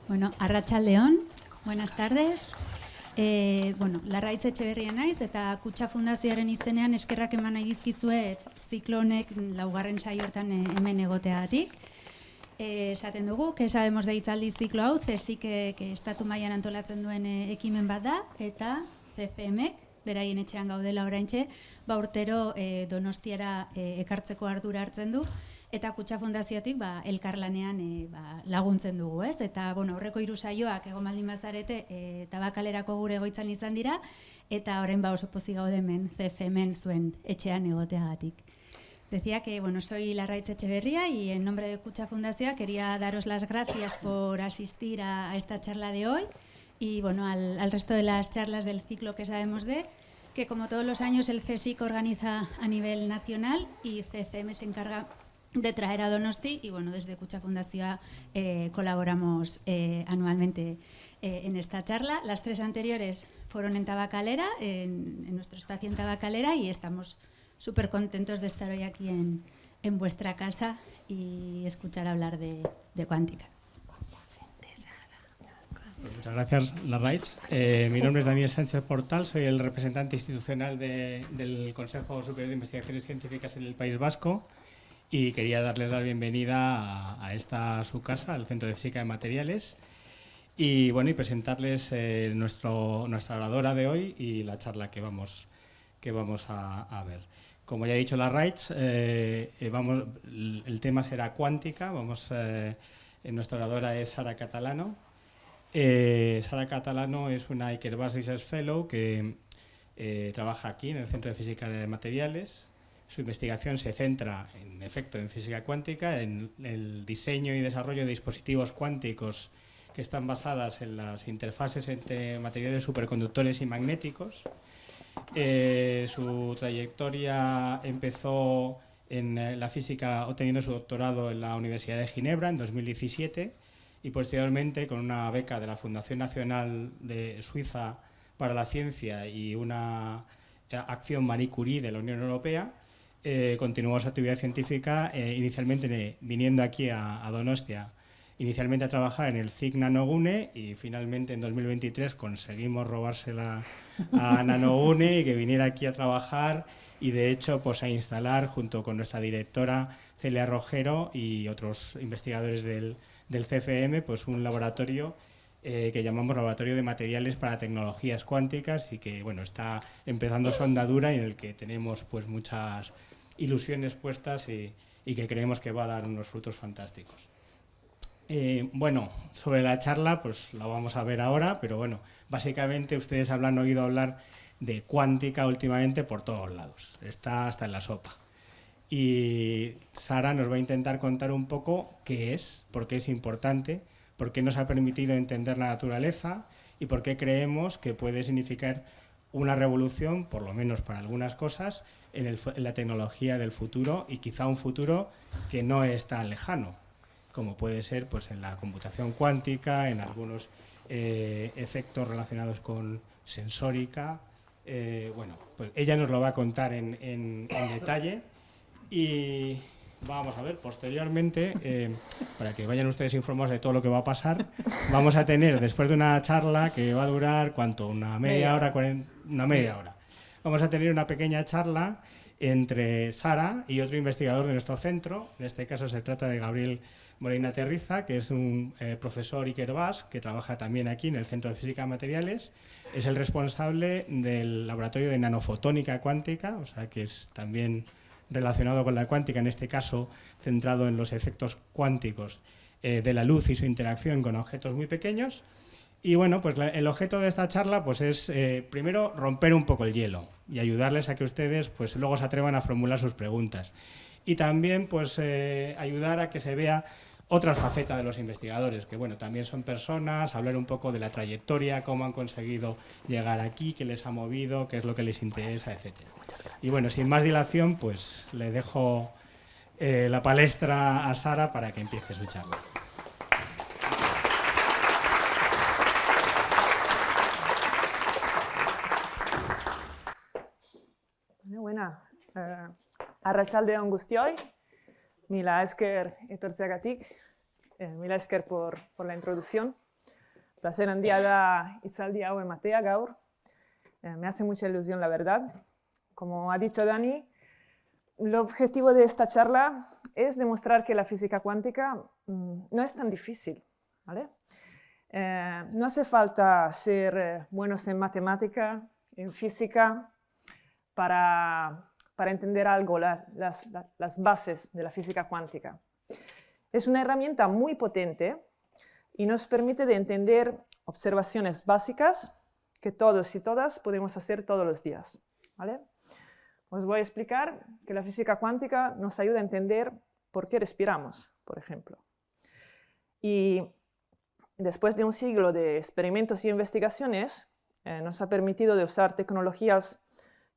Bueno, arratsaldeon, buenas tardes. Larraitz Etxeberria naiz eta Kutxa Fundazioaren izenean eskerrak eman nahi dizkizuet ziklo honek laugarren saio hortan hemen egoteagatik. Esaten dugu, que sabemos de hitzaldi ziklo hau, CSIC estatu mailan antolatzen duen ekimen bat da, eta CFM-ek, beraien etxean gaudela oraintxe, urtero Donostiara ekartzeko ardura hartzen du, eta Kutxa Fundaziotik elkarlanean laguntzen dugu, ez? Eta aurreko 3 saioak egon baldin bazarete Tabakalerako gure egoitzan izan dira, eta orain oso pozik gaude hemen CFM-en zuen etxean egoteagatik. Decía que soy Larraitz Etxeberria y en nombre de Kutxa Fundazioa quería daros las gracias por asistir a esta charla de hoy y al resto de las charlas del ciclo que sabemos de, que como todos los años el CSIC organiza a nivel nacional y CFM se encarga de traer a Donosti y desde Kutxa Fundazioa colaboramos anualmente en esta charla. Las 3 anteriores fueron en Tabakalera, en nuestro espacio en Tabakalera, y estamos súper contentos de estar hoy aquí en vuestra casa y escuchar hablar de cuántica. Muchas gracias, Larraitz. Mi nombre es Daniel Sánchez Portal, soy el representante institucional del Consejo Superior de Investigaciones Científicas en el País Vasco y quería darles la bienvenida a esta su casa, al Centro de Física de Materiales, y presentarles nuestra oradora de hoy y la charla que vamos a ver. Como ya ha dicho Larraitz, el tema será cuántica. Nuestra oradora es Sara Catalano. Sara Catalano es una Ikerbas Research Fellow que trabaja aquí en el Centro de Física de Materiales. Su investigación se centra, en efecto, en física cuántica, en el diseño y desarrollo de dispositivos cuánticos que están basadas en las interfaces entre materiales superconductores y magnéticos. Su trayectoria empezó en la física obteniendo su doctorado en la Universidad de Ginebra en 2017 y posteriormente, con una beca de la Fundación Nacional de Suiza para la Ciencia y una acción Marie Curie de la Unión Europea, continuó su actividad científica inicialmente viniendo aquí a Donostia, inicialmente a trabajar en el CIC Nanogune, y finalmente en 2023 conseguimos robársela a Nanogune y que viniera aquí a trabajar y de hecho a instalar junto con nuestra directora Celia Rogero y otros investigadores del CFM un laboratorio que llamamos Laboratorio de Materiales para Tecnologías Cuánticas y que está empezando su andadura y en el que tenemos muchas ilusiones puestas y que creemos que va a dar unos frutos fantásticos. Sobre la charla la vamos a ver ahora, pero básicamente ustedes habrán oído hablar de cuántica últimamente por todos lados, está hasta en la sopa. Y Sara nos va a intentar contar un poco qué es, por qué es importante, por qué nos ha permitido entender la naturaleza y por qué creemos que puede significar una revolución, por lo menos para algunas cosas, en la tecnología del futuro, y quizá un futuro que no es tan lejano, como puede ser en la computación cuántica, en algunos efectos relacionados con sensórica. Ella nos lo va a contar en detalle y vamos a ver, posteriormente, para que vayan ustedes informados de todo lo que va a pasar, vamos a tener, después de una charla que va a durar, ¿cuánto? Una media hora. Vamos a tener una pequeña charla entre Sara y otro investigador de nuestro centro. En este caso se trata de Gabriel Molina Terriza, que es un profesor Ikerbas que trabaja también aquí en el Centro de Física de Materiales. Es el responsable del laboratorio de nanofotónica cuántica, o sea que es también relacionado con la cuántica, en este caso centrado en los efectos cuánticos de la luz y su interacción con objetos muy pequeños. Y el objeto de esta charla es primero romper un poco el hielo y ayudarles a que ustedes luego se atrevan a formular sus preguntas. Y también ayudar a que se vea otra faceta de los investigadores, que también son personas, hablar un poco de la trayectoria, cómo han conseguido llegar aquí, qué les ha movido, qué es lo que les interesa, etc. Y sin más dilación, le dejo la palestra a Sara para que empiece su charla. Arratsaldeon guztioi, mila esker etortzeagatik, mila esker por la introducción. placer handia da hitzaldi hau ematea gaur. Me hace mucha ilusión, la verdad. Como ha dicho Dani, el objetivo de esta charla es demostrar que la física cuántica no es tan difícil, ¿vale? No hace falta ser buenos en matemática, en física, para entender algo, las bases de la física cuántica. Es una herramienta muy potente y nos permite de entender observaciones básicas que todos y todas podemos hacer todos los días, ¿vale? Os voy a explicar que la física cuántica nos ayuda a entender por qué respiramos, por ejemplo. Y después de un siglo de experimentos y investigaciones, nos ha permitido de usar tecnologías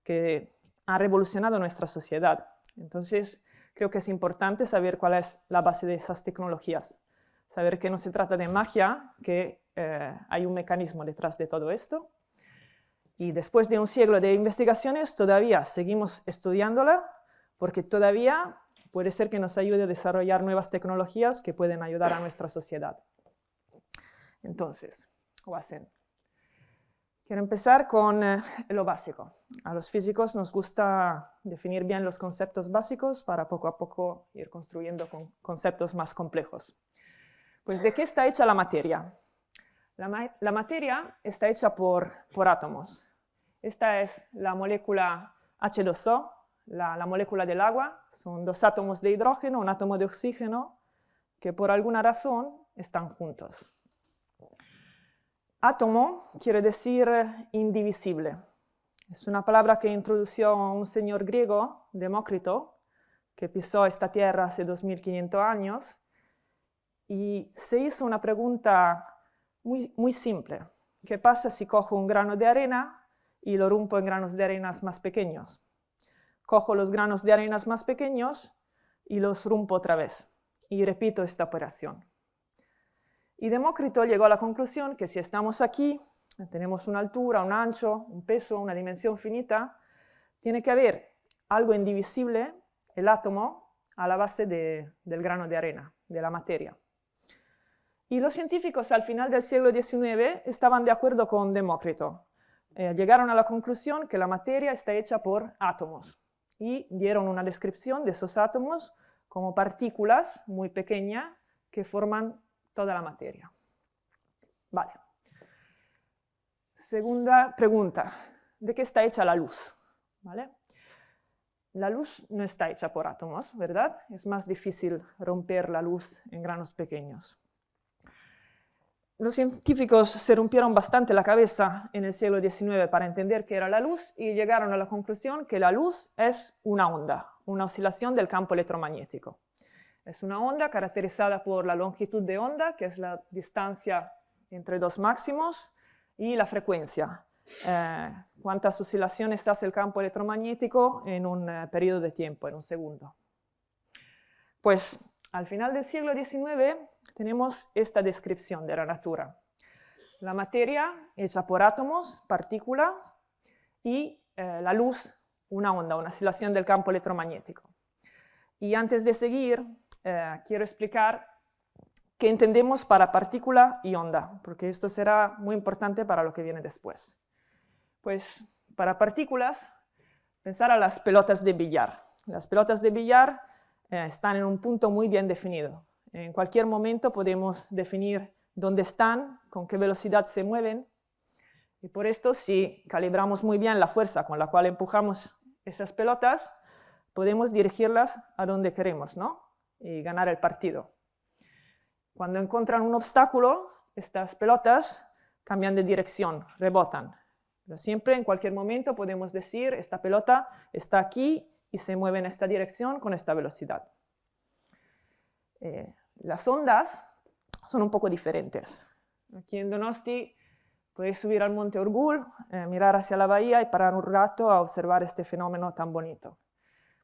que han revolucionado nuestra sociedad. Entonces, creo que es importante saber cuál es la base de esas tecnologías. Saber que no se trata de magia, que hay un mecanismo detrás de todo esto. Y después de un siglo de investigaciones, todavía seguimos estudiándola, porque todavía puede ser que nos ayude a desarrollar nuevas tecnologías que pueden ayudar a nuestra sociedad. Entonces, quiero empezar con lo básico. A los físicos nos gusta definir bien los conceptos básicos para poco a poco ir construyendo conceptos más complejos. Pues, ¿de qué está hecha la materia? La materia está hecha por átomos. Esta es la molécula H2O, la molécula del agua. Son dos átomos de hidrógeno, un átomo de oxígeno, que por alguna razón están juntos. Átomo quiere decir indivisible. Es una palabra que introdujo un señor griego, Demócrito, que pisó esta tierra hace 2500 años, y se hizo una pregunta muy simple. ¿Qué pasa si cojo un grano de arena y lo rompo en granos de arena más pequeños? Cojo los granos de arena más pequeños y los rompo otra vez, y repito esta operación. Y Demócrito llegó a la conclusión que si estamos aquí, tenemos una altura, un ancho, un peso, una dimensión finita, tiene que haber algo indivisible, el átomo, a la base del grano de arena, de la materia. Y los científicos al final del siglo XIX estaban de acuerdo con Demócrito. Llegaron a la conclusión que la materia está hecha por átomos y dieron una descripción de esos átomos como partículas muy pequeñas que forman toda la materia. Vale. Segunda pregunta, ¿de qué está hecha la luz? ¿Vale? La luz no está hecha por átomos, ¿verdad? Es más difícil romper la luz en granos pequeños. Los científicos se rompieron bastante la cabeza en el siglo XIX para entender qué era la luz y llegaron a la conclusión que la luz es una onda, una oscilación del campo electromagnético. Es una onda caracterizada por la longitud de onda, que es la distancia entre dos máximos, y la frecuencia. Cuántas oscilaciones hace el campo electromagnético en un periodo de tiempo, en un segundo. Pues al final del siglo XIX tenemos esta descripción de la natura. La materia hecha por átomos, partículas, y la luz, una onda, una oscilación del campo electromagnético. Y antes de seguir, quiero explicar qué entendemos para partícula y onda, porque esto será muy importante para lo que viene después. Pues para partículas, pensar a las pelotas de billar. Las pelotas de billar están en un punto muy bien definido. En cualquier momento podemos definir dónde están, con qué velocidad se mueven, y por esto, si calibramos muy bien la fuerza con la cual empujamos esas pelotas, podemos dirigirlas a donde queremos, ¿no? Y ganar el partido. Cuando encuentran un obstáculo, estas pelotas cambian de dirección, rebotan. Pero siempre, en cualquier momento, podemos decir, esta pelota está aquí y se mueve en esta dirección con esta velocidad. Las ondas son un poco diferentes. Aquí en Donosti podéis subir al Monte Orgul, mirar hacia la bahía y parar un rato a observar este fenómeno tan bonito.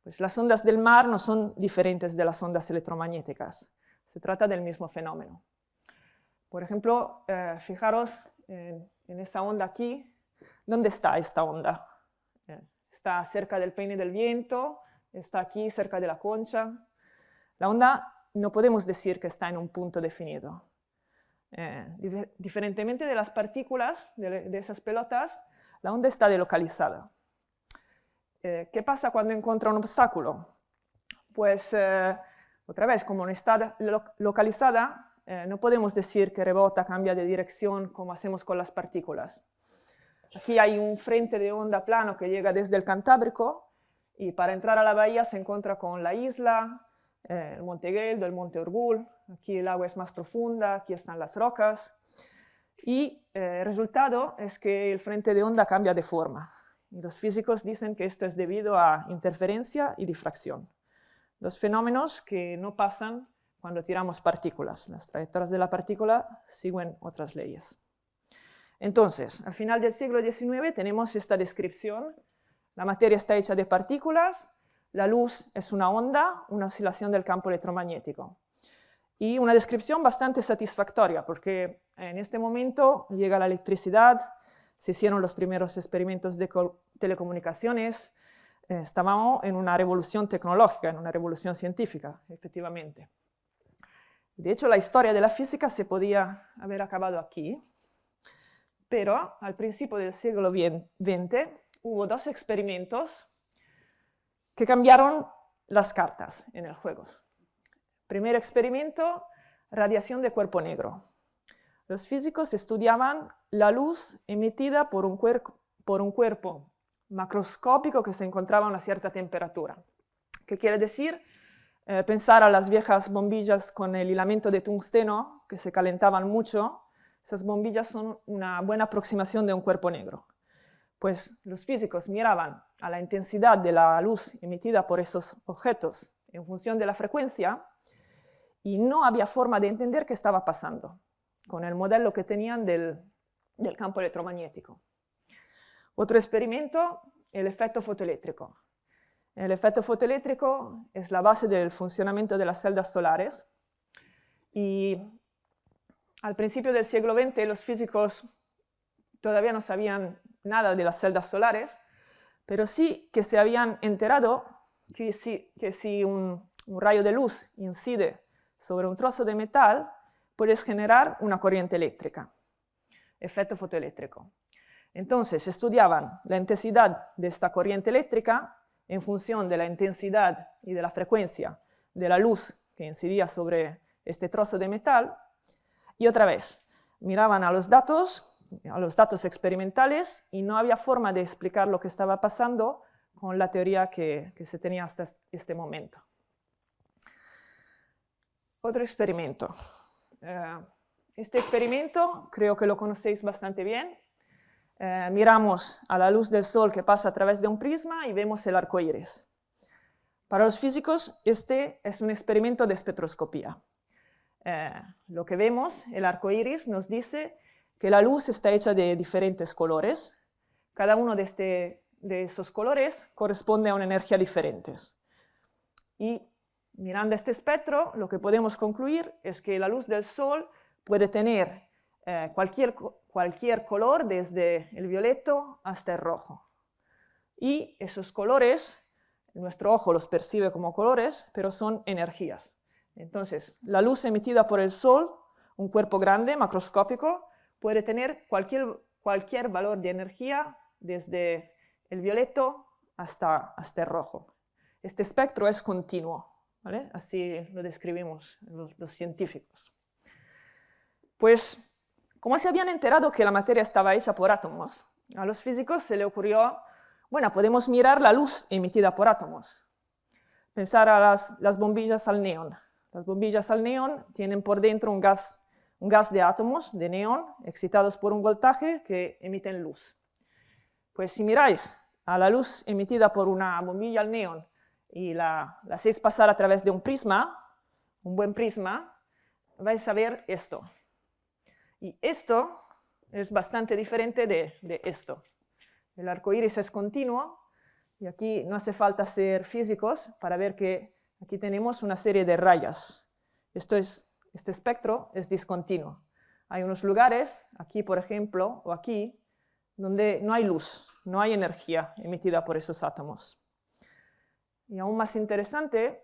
Pues las ondas del mar no son diferentes de las ondas electromagnéticas. Se trata del mismo fenómeno. Por ejemplo, fijaros en esa onda aquí. ¿Dónde está esta onda? Está cerca del peine del viento, está aquí cerca de la concha. La onda no podemos decir que está en un punto definido. Diferentemente de las partículas, de esas pelotas, la onda está delocalizada. ¿Qué pasa cuando encuentra un obstáculo? Pues, otra vez, como no está localizada, no podemos decir que rebota, cambia de dirección como hacemos con las partículas. Aquí hay un frente de onda plano que llega desde el Cantábrico y para entrar a la bahía se encuentra con la isla, el Monte Geldo, el Monte Orgul. Aquí el agua es más profunda, aquí están las rocas. Y el resultado es que el frente de onda cambia de forma. Y los físicos dicen que esto es debido a interferencia y difracción. Dos fenómenos que no pasan cuando tiramos partículas. Las trayectorias de la partícula siguen otras leyes. Entonces, al final del siglo XIX tenemos esta descripción. La materia está hecha de partículas, la luz es una onda, una oscilación del campo electromagnético. Y una descripción bastante satisfactoria, porque en este momento llega la electricidad, se hicieron los primeros experimentos de telecomunicaciones, estábamos en una revolución tecnológica, en una revolución científica, efectivamente. De hecho, la historia de la física se podía haber acabado aquí, pero al principio del siglo XX hubo dos experimentos que cambiaron las cartas en el juego. Primer experimento, radiación de cuerpo negro. Los físicos estudiaban la luz emitida por un cuerpo macroscópico que se encontraba a una cierta temperatura. ¿Qué quiere decir? Pensar a las viejas bombillas con el hilamento de tungsteno que se calentaban mucho. Esas bombillas son una buena aproximación de un cuerpo negro. Pues los físicos miraban a la intensidad de la luz emitida por esos objetos en función de la frecuencia y no había forma de entender qué estaba pasando con el modelo que tenían del campo electromagnético. Otro experimento, el efecto fotoeléctrico. El efecto fotoeléctrico es la base del funcionamiento de las celdas solares y al principio del siglo XX los físicos todavía no sabían nada de las celdas solares, pero sí que se habían enterado que si un rayo de luz incide sobre un trozo de metal, puedes generar una corriente eléctrica, efecto fotoeléctrico. Entonces estudiaban la intensidad de esta corriente eléctrica en función de la intensidad y de la frecuencia de la luz que incidía sobre este trozo de metal, y otra vez miraban a los datos experimentales y no había forma de explicar lo que estaba pasando con la teoría que se tenía hasta este momento. Otro experimento. Este experimento creo que lo conocéis bastante bien. Miramos a la luz del sol que pasa a través de un prisma y vemos el arco iris. Para los físicos, este es un experimento de espectroscopía. Lo que vemos, el arco iris, nos dice que la luz está hecha de diferentes colores. Cada uno de esos colores corresponde a una energía diferente. Y mirando este espectro, lo que podemos concluir es que la luz del sol puede tener cualquier color, desde el violeto hasta el rojo. Y esos colores, nuestro ojo los percibe como colores, pero son energías. Entonces, la luz emitida por el sol, un cuerpo grande, macroscópico, puede tener cualquier valor de energía, desde el violeto hasta el rojo. Este espectro es continuo, ¿vale? Así lo describimos los científicos. Pues, como se habían enterado que la materia estaba hecha por átomos, a los físicos se les ocurrió, bueno, podemos mirar la luz emitida por átomos. Pensar a las bombillas al neón. Las bombillas al neón tienen por dentro un gas de átomos de neón excitados por un voltaje que emiten luz. Pues si miráis a la luz emitida por una bombilla al neón y la hacéis pasar a través de un prisma, un buen prisma, vais a ver esto. Y esto es bastante diferente de esto. El arco iris es continuo y aquí no hace falta ser físicos para ver que aquí tenemos una serie de rayas. Este espectro es discontinuo. Hay unos lugares, aquí por ejemplo, o aquí, donde no hay luz, no hay energía emitida por esos átomos. Y aún más interesante,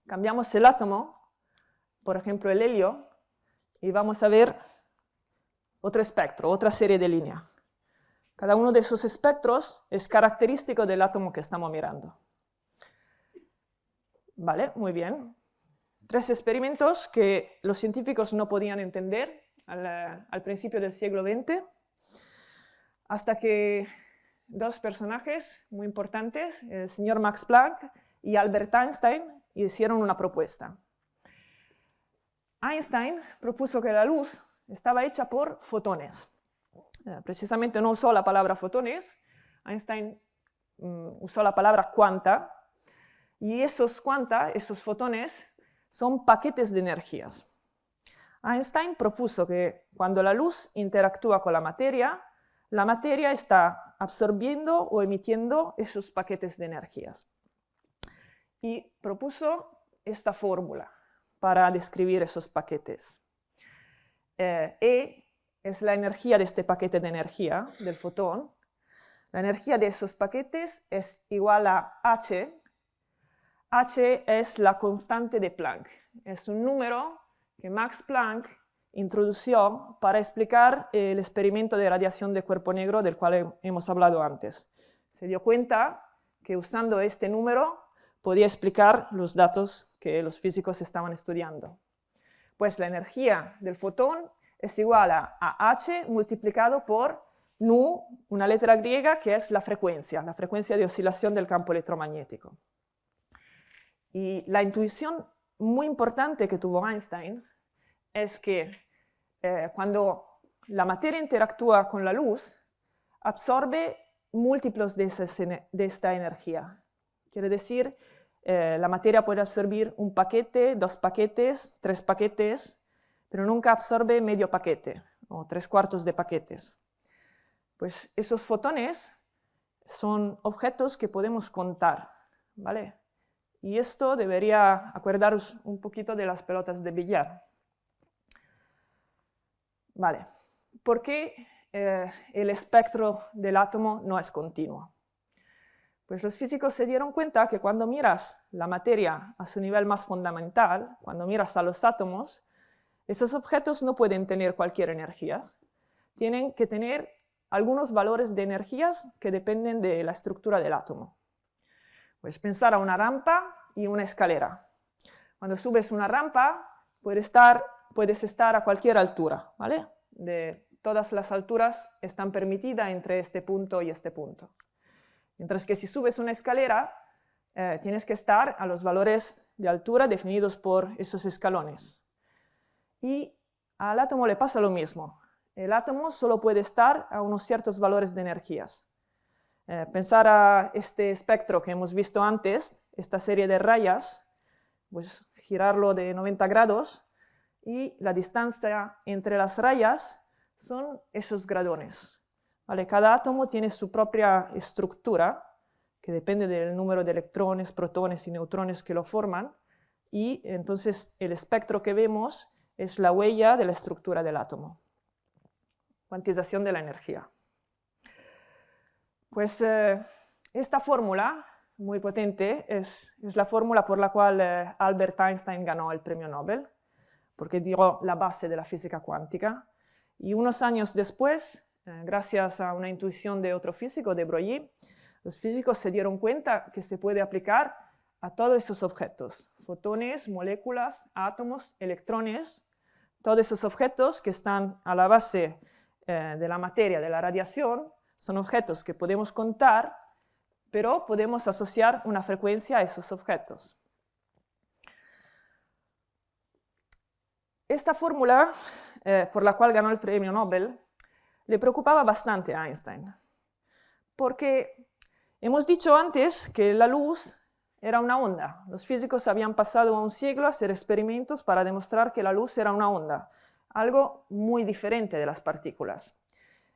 cambiamos el átomo, por ejemplo el helio, y vamos a ver otro espectro, otra serie de líneas. Cada uno de esos espectros es característico del átomo que estamos mirando. Vale, muy bien. 3 experimentos que los científicos no podían entender al principio del siglo XX, hasta que 2 personajes muy importantes, el señor Max Planck y Albert Einstein, hicieron una propuesta. Einstein propuso que la luz estaba hecha por fotones. Precisamente no usó la palabra fotones, Einstein usó la palabra cuanta, y esos cuanta, esos fotones, son paquetes de energías. Einstein propuso que cuando la luz interactúa con la materia está absorbiendo o emitiendo esos paquetes de energías. Y propuso esta fórmula para describir esos paquetes. E es la energía de este paquete de energía, del fotón. La energía de esos paquetes es igual a H. H es la constante de Planck. Es un número que Max Planck introdució para explicar el experimento de radiación de cuerpo negro del cual hemos hablado antes. Se dio cuenta que usando este número podía explicar los datos que los físicos estaban estudiando. Pues la energía del fotón es igual a H multiplicado por nu, una letra griega que es la frecuencia de oscilación del campo electromagnético. Y la intuición muy importante que tuvo Einstein es que cuando la materia interactúa con la luz, absorbe múltiplos de esta energía. Quiere decir, la materia puede absorber un paquete, 2 paquetes, 3 paquetes, pero nunca absorbe medio paquete o 3/4 de paquetes. Pues esos fotones son objetos que podemos contar, ¿vale? Y esto debería acordaros un poquito de las pelotas de billar. Vale, ¿por qué el espectro del átomo no es continuo? Pues los físicos se dieron cuenta que cuando miras la materia a su nivel más fundamental, cuando miras a los átomos, esos objetos no pueden tener cualquier energía. Tienen que tener algunos valores de energías que dependen de la estructura del átomo. Pues pensar a una rampa y una escalera. Cuando subes una rampa, puedes estar a cualquier altura, ¿vale? De todas las alturas están permitidas entre este punto y este punto. Mientras que si subes una escalera, tienes que estar a los valores de altura definidos por esos escalones. Y al átomo le pasa lo mismo. El átomo solo puede estar a unos ciertos valores de energías. Pensar a este espectro que hemos visto antes, esta serie de rayas, pues girarlo de 90 grados y la distancia entre las rayas son esos gradones. ¿Vale? Cada átomo tiene su propia estructura, que depende del número de electrones, protones y neutrones que lo forman, y entonces el espectro que vemos es la huella de la estructura del átomo. Cuantización de la energía. Pues esta fórmula, muy potente, es la fórmula por la cual Albert Einstein ganó el premio Nobel, porque dio la base de la física cuántica. Y unos años después, gracias a una intuición de otro físico, de Broglie, los físicos se dieron cuenta que se puede aplicar a todos esos objetos, fotones, moléculas, átomos, electrones, todos esos objetos que están a la base de la materia, de la radiación, son objetos que podemos contar, pero podemos asociar una frecuencia a esos objetos. Esta fórmula, por la cual ganó el premio Nobel, le preocupaba bastante a Einstein, porque hemos dicho antes que la luz era una onda. Los físicos habían pasado un siglo a hacer experimentos para demostrar que la luz era una onda, algo muy diferente de las partículas.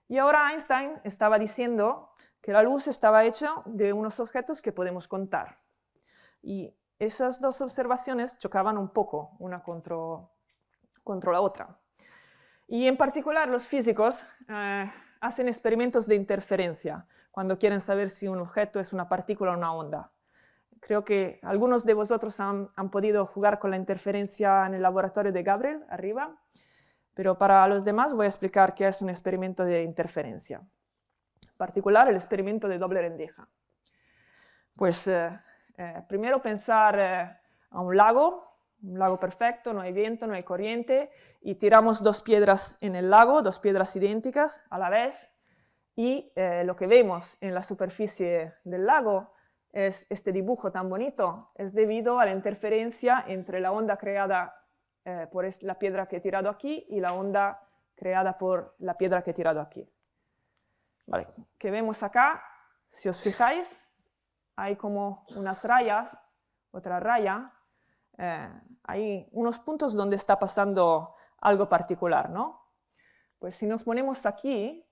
Y ahora Einstein estaba diciendo que la luz estaba hecha de unos objetos que podemos contar. Y esas 2 observaciones chocaban un poco, una contra la otra. Y en particular los físicos hacen experimentos de interferencia cuando quieren saber si un objeto es una partícula o una onda. Creo que algunos de vosotros han podido jugar con la interferencia en el laboratorio de Gabriel, arriba. pero para los demás voy a explicar qué es un experimento de interferencia. En particular, el experimento de doble rendija. Pues primero pensar a un lago perfecto, no hay viento, no hay corriente, y tiramos dos piedras en el lago, dos piedras idénticas a la vez, y lo que vemos en la superficie del lago es este dibujo tan bonito, es debido a la interferencia entre la onda creada por la piedra que he tirado aquí y la onda creada por la piedra que he tirado aquí. Vale, ¿qué vemos acá? Si os fijáis, hay como unas rayas, otra raya, hay unos puntos donde está pasando algo particular, ¿no? Pues si nos ponemos aquí,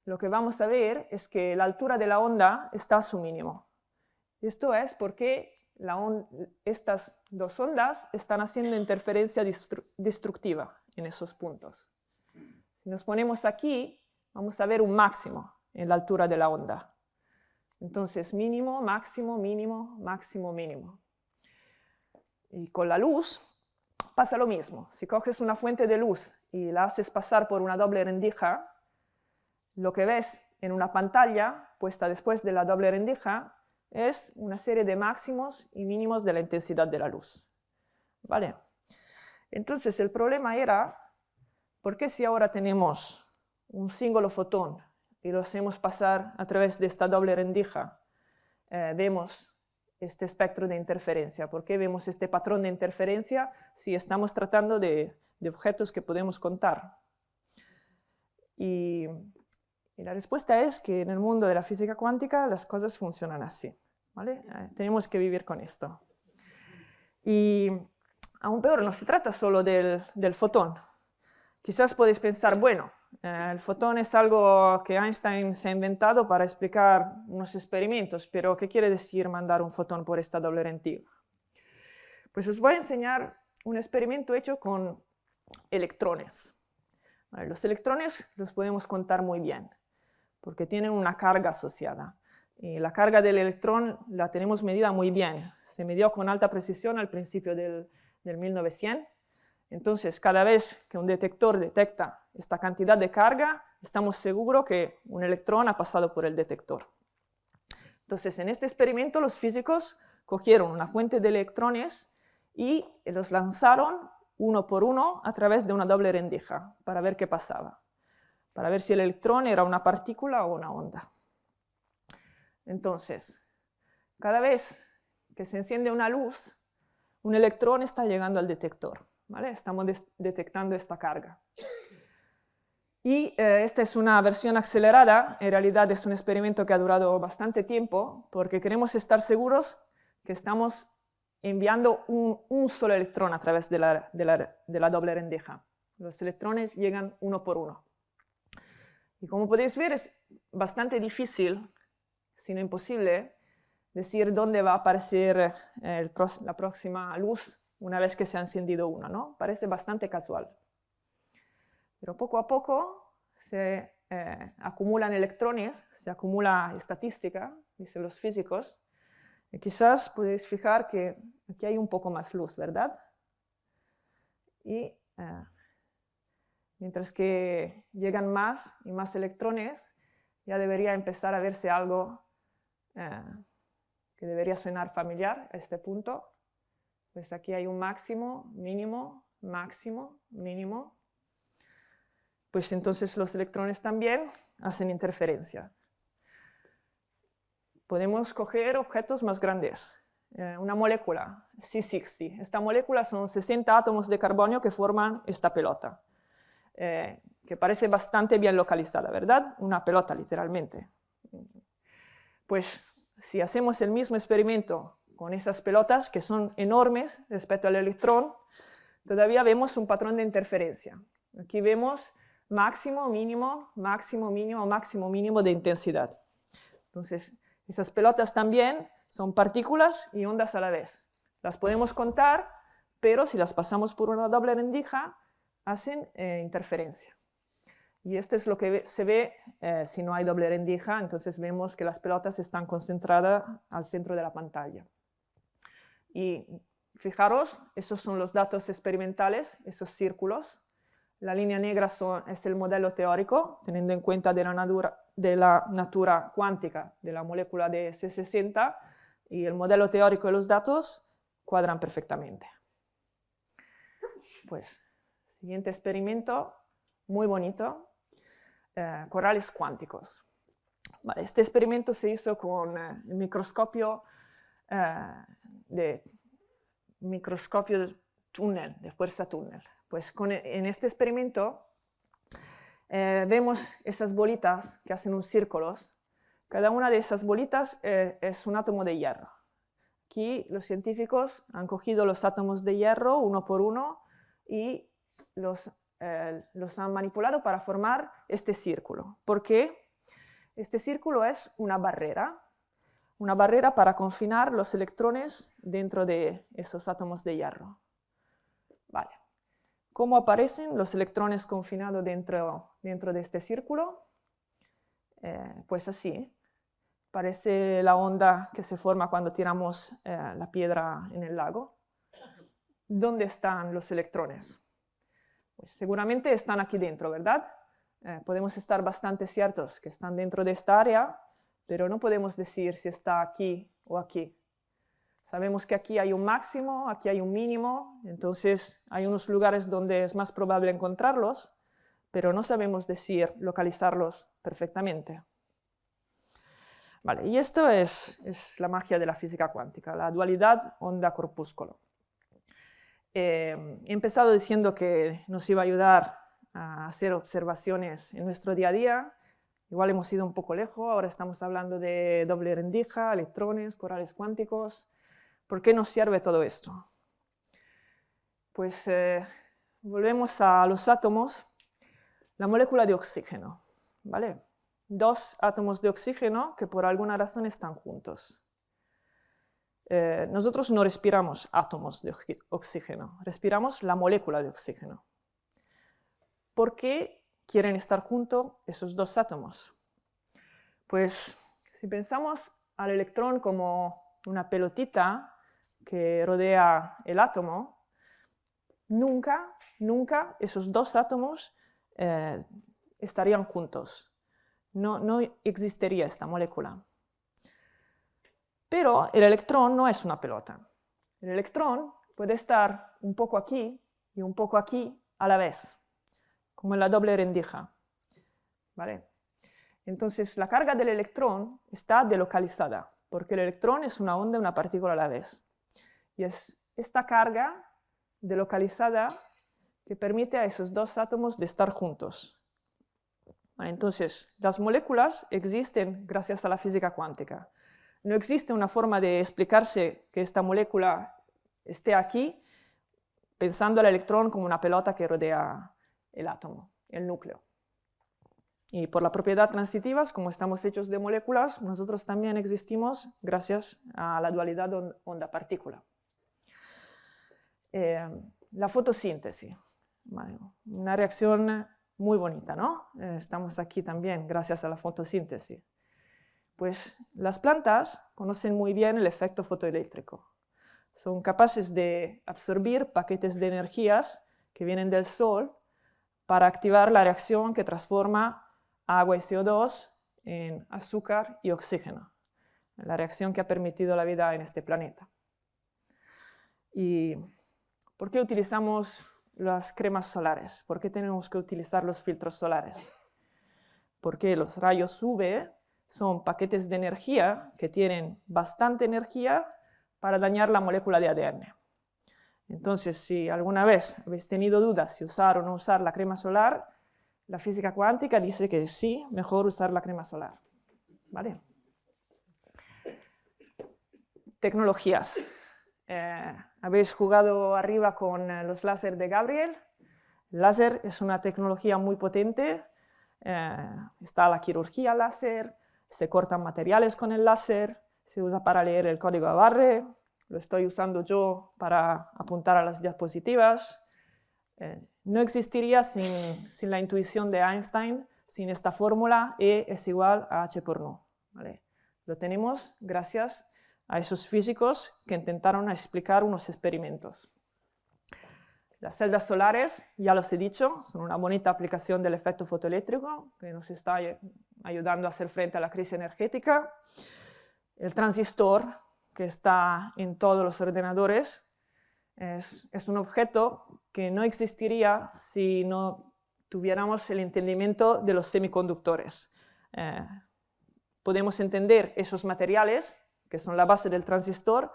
lo que vamos a ver es que la altura de la onda está a su mínimo. Esto es porque estas dos ondas están haciendo interferencia destructiva en esos puntos. Si nos ponemos aquí, vamos a ver un máximo en la altura de la onda. Entonces, mínimo, máximo, mínimo, máximo, mínimo. Y con la luz pasa lo mismo. Si coges una fuente de luz y la haces pasar por una doble rendija, lo que ves en una pantalla puesta después de la doble rendija es una serie de máximos y mínimos de la intensidad de la luz. ¿Vale? Entonces, el problema era, ¿por qué si ahora tenemos un singolo fotón y lo hacemos pasar a través de esta doble rendija, vemos este espectro de interferencia? ¿Por qué vemos este patrón de interferencia si estamos tratando de objetos que podemos contar? Y la respuesta es que en el mundo de la física cuántica las cosas funcionan así, ¿vale? Tenemos que vivir con esto. Y aún peor, no se trata solo del fotón. Quizás podéis pensar, bueno, el fotón es algo que Einstein se ha inventado para explicar unos experimentos, pero ¿qué quiere decir mandar un fotón por esta doble rendija? Pues os voy a enseñar un experimento hecho con electrones. Vale, los electrones los podemos contar muy bien, porque tienen una carga asociada. Y la carga del electrón la tenemos medida muy bien. Se midió con alta precisión al principio del 1900. Entonces, cada vez que un detector detecta esta cantidad de carga, estamos seguros que un electrón ha pasado por el detector. Entonces, en este experimento, los físicos cogieron una fuente de electrones y los lanzaron uno por uno a través de una doble rendija para ver qué pasaba, para ver si el electrón era una partícula o una onda. Entonces, cada vez que se enciende una luz, un electrón está llegando al detector, ¿vale? Estamos detectando esta carga. Y esta es una versión acelerada, en realidad es un experimento que ha durado bastante tiempo, porque queremos estar seguros que estamos enviando un solo electrón a través de la doble rendija. Los electrones llegan uno por uno. Y como podéis ver, es bastante difícil, si no imposible, decir dónde va a aparecer la próxima luz una vez que se ha encendido una, ¿no? Parece bastante casual. Pero poco a poco se acumulan electrones, se acumula estadística, dicen los físicos, y quizás podéis fijar que aquí hay un poco más luz, ¿verdad? Y mientras que llegan más y más electrones, ya debería empezar a verse algo que debería sonar familiar a este punto. Pues aquí hay un máximo, mínimo, máximo, mínimo. Pues entonces los electrones también hacen interferencia. Podemos coger objetos más grandes. Una molécula, C60. Esta molécula son 60 átomos de carbonio que forman esta pelota, que parece bastante bien localizada, ¿verdad? Una pelota, literalmente. Pues si hacemos el mismo experimento con esas pelotas, que son enormes respecto al electrón, todavía vemos un patrón de interferencia. Aquí vemos máximo, mínimo, máximo, mínimo, máximo, mínimo de intensidad. Entonces, esas pelotas también son partículas y ondas a la vez. Las podemos contar, pero si las pasamos por una doble rendija, hacen interferencia. Y esto es lo que se ve si no hay doble rendija. Entonces vemos que las pelotas están concentradas al centro de la pantalla. Y fijaros, esos son los datos experimentales, esos círculos. La línea negra es el modelo teórico, teniendo en cuenta de la natura cuántica de la molécula de C60, y el modelo teórico y los datos cuadran perfectamente. Pues, siguiente experimento, muy bonito, corales cuánticos. Vale, este experimento se hizo con el microscopio de túnel, de fuerza túnel. Pues en este experimento vemos esas bolitas que hacen un círculos. Cada una de esas bolitas es un átomo de hierro. Aquí los científicos han cogido los átomos de hierro uno por uno y los han manipulado para formar este círculo. ¿Por qué? Este círculo es una barrera para confinar los electrones dentro de esos átomos de hierro. Vale. ¿Cómo aparecen los electrones confinados dentro de este círculo? Pues así. Parece la onda que se forma cuando tiramos la piedra en el lago. ¿Dónde están los electrones? Pues seguramente están aquí dentro, ¿verdad? Podemos estar bastante ciertos que están dentro de esta área, pero no podemos decir si está aquí o aquí. Sabemos que aquí hay un máximo, aquí hay un mínimo, entonces hay unos lugares donde es más probable encontrarlos, pero no sabemos localizarlos perfectamente. Vale, y esto es la magia de la física cuántica, la dualidad onda-corpúsculo. He empezado diciendo que nos iba a ayudar a hacer observaciones en nuestro día a día. Igual hemos ido un poco lejos, ahora estamos hablando de doble rendija, electrones, corales cuánticos. ¿Por qué nos sirve todo esto? Pues volvemos a los átomos, la molécula de oxígeno, ¿vale? 2 átomos de oxígeno que por alguna razón están juntos. Nosotros no respiramos átomos de oxígeno, respiramos la molécula de oxígeno. ¿Por qué quieren estar juntos esos 2 átomos? Pues si pensamos al electrón como una pelotita que rodea el átomo, nunca esos 2 átomos estarían juntos. No existiría esta molécula. Pero el electrón no es una pelota. El electrón puede estar un poco aquí y un poco aquí a la vez, como en la doble rendija. ¿Vale? Entonces, la carga del electrón está delocalizada, porque el electrón es una onda, una partícula a la vez. Y es esta carga delocalizada que permite a esos 2 átomos de estar juntos. Entonces, las moléculas existen gracias a la física cuántica. No existe una forma de explicarse que esta molécula esté aquí pensando al electrón como una pelota que rodea el átomo, el núcleo. Y por la propiedad transitivas, como estamos hechos de moléculas, nosotros también existimos gracias a la dualidad onda-partícula. La fotosíntesis, una reacción muy bonita, ¿no? Estamos aquí también gracias a la fotosíntesis. Pues las plantas conocen muy bien el efecto fotoeléctrico. Son capaces de absorbir paquetes de energías que vienen del sol para activar la reacción que transforma agua y CO2 en azúcar y oxígeno. La reacción que ha permitido la vida en este planeta. ¿Y por qué utilizamos las cremas solares? ¿Por qué tenemos que utilizar los filtros solares? Porque los rayos UV son paquetes de energía que tienen bastante energía para dañar la molécula de ADN. Entonces, si alguna vez habéis tenido dudas si usar o no usar la crema solar, la física cuántica dice que sí, mejor usar la crema solar. ¿Vale? Tecnologías. ¿Habéis jugado arriba con los láser de Gabriel? El láser es una tecnología muy potente. Está la quirugía láser, se cortan materiales con el láser, se usa para leer el código a barre, lo estoy usando yo para apuntar a las diapositivas. No existiría sin la intuición de Einstein, sin esta fórmula E es igual a h por nu. ¿Vale? Lo tenemos gracias a esos físicos que intentaron explicar unos experimentos. Las celdas solares, ya los he dicho, son una bonita aplicación del efecto fotoeléctrico que nos está ayudando a hacer frente a la crisis energética. El transistor, que está en todos los ordenadores, es un objeto que no existiría si no tuviéramos el entendimiento de los semiconductores. Podemos entender esos materiales, que son la base del transistor,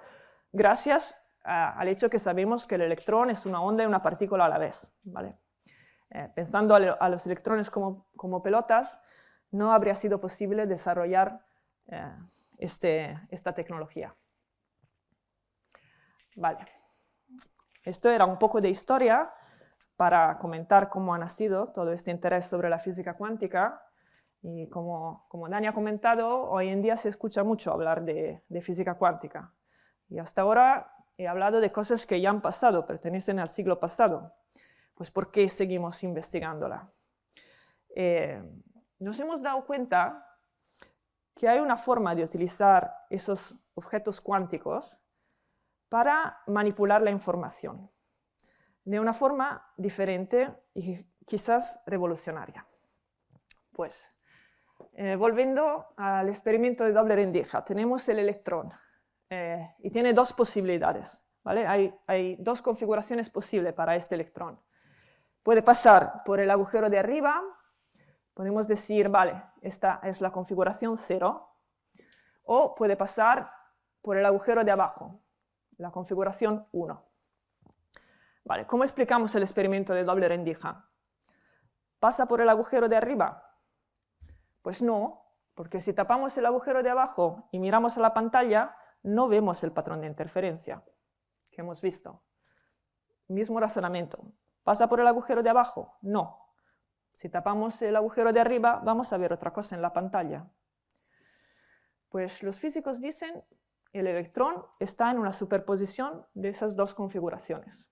gracias al hecho que sabemos que el electrón es una onda y una partícula a la vez, ¿vale? Pensando a los electrones como pelotas, no habría sido posible desarrollar esta tecnología. Vale. Esto era un poco de historia para comentar cómo ha nacido todo este interés sobre la física cuántica. Y como Dani ha comentado, hoy en día se escucha mucho hablar de física cuántica. Y hasta ahora he hablado de cosas que ya han pasado, pertenecen al siglo pasado. Pues ¿por qué seguimos investigándola? Nos hemos dado cuenta que hay una forma de utilizar esos objetos cuánticos para manipular la información, de una forma diferente y quizás revolucionaria. Pues, volviendo al experimento de doble rendija, tenemos el electrón y tiene dos posibilidades, ¿vale? Hay dos configuraciones posibles para este electrón. Puede pasar por el agujero de arriba, podemos decir, vale, esta es la configuración 0, o puede pasar por el agujero de abajo, la configuración 1. Vale, ¿cómo explicamos el experimento de doble rendija? ¿Pasa por el agujero de arriba? Pues no, porque si tapamos el agujero de abajo y miramos a la pantalla, no vemos el patrón de interferencia que hemos visto. Mismo razonamiento. ¿Pasa por el agujero de abajo? No. Si tapamos el agujero de arriba, vamos a ver otra cosa en la pantalla. Pues los físicos dicen que el electrón está en una superposición de esas dos configuraciones.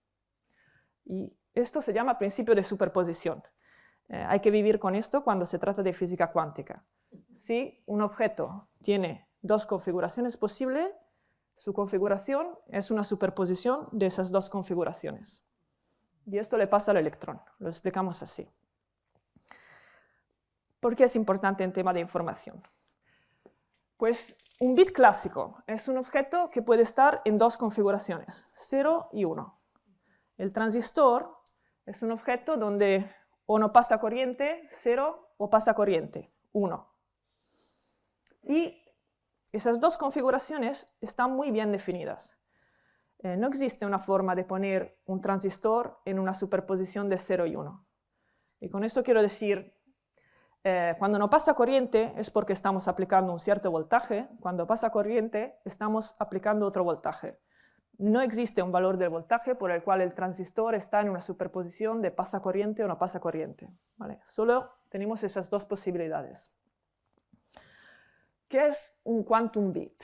Y esto se llama principio de superposición. Hay que vivir con esto cuando se trata de física cuántica. Si un objeto tiene dos configuraciones posibles, su configuración es una superposición de esas dos configuraciones. Y esto le pasa al electrón. Lo explicamos así. ¿Por qué es importante en tema de información? Pues un bit clásico es un objeto que puede estar en dos configuraciones, 0 y 1. El transistor es un objeto donde o no pasa corriente, 0, o pasa corriente, 1. Y esas dos configuraciones están muy bien definidas. No existe una forma de poner un transistor en una superposición de 0 y 1. Y con eso quiero decir, cuando no pasa corriente es porque estamos aplicando un cierto voltaje, cuando pasa corriente estamos aplicando otro voltaje. No existe un valor del voltaje por el cual el transistor está en una superposición de pasa corriente o no pasa corriente, ¿vale? Solo tenemos esas dos posibilidades. ¿Qué es un quantum bit?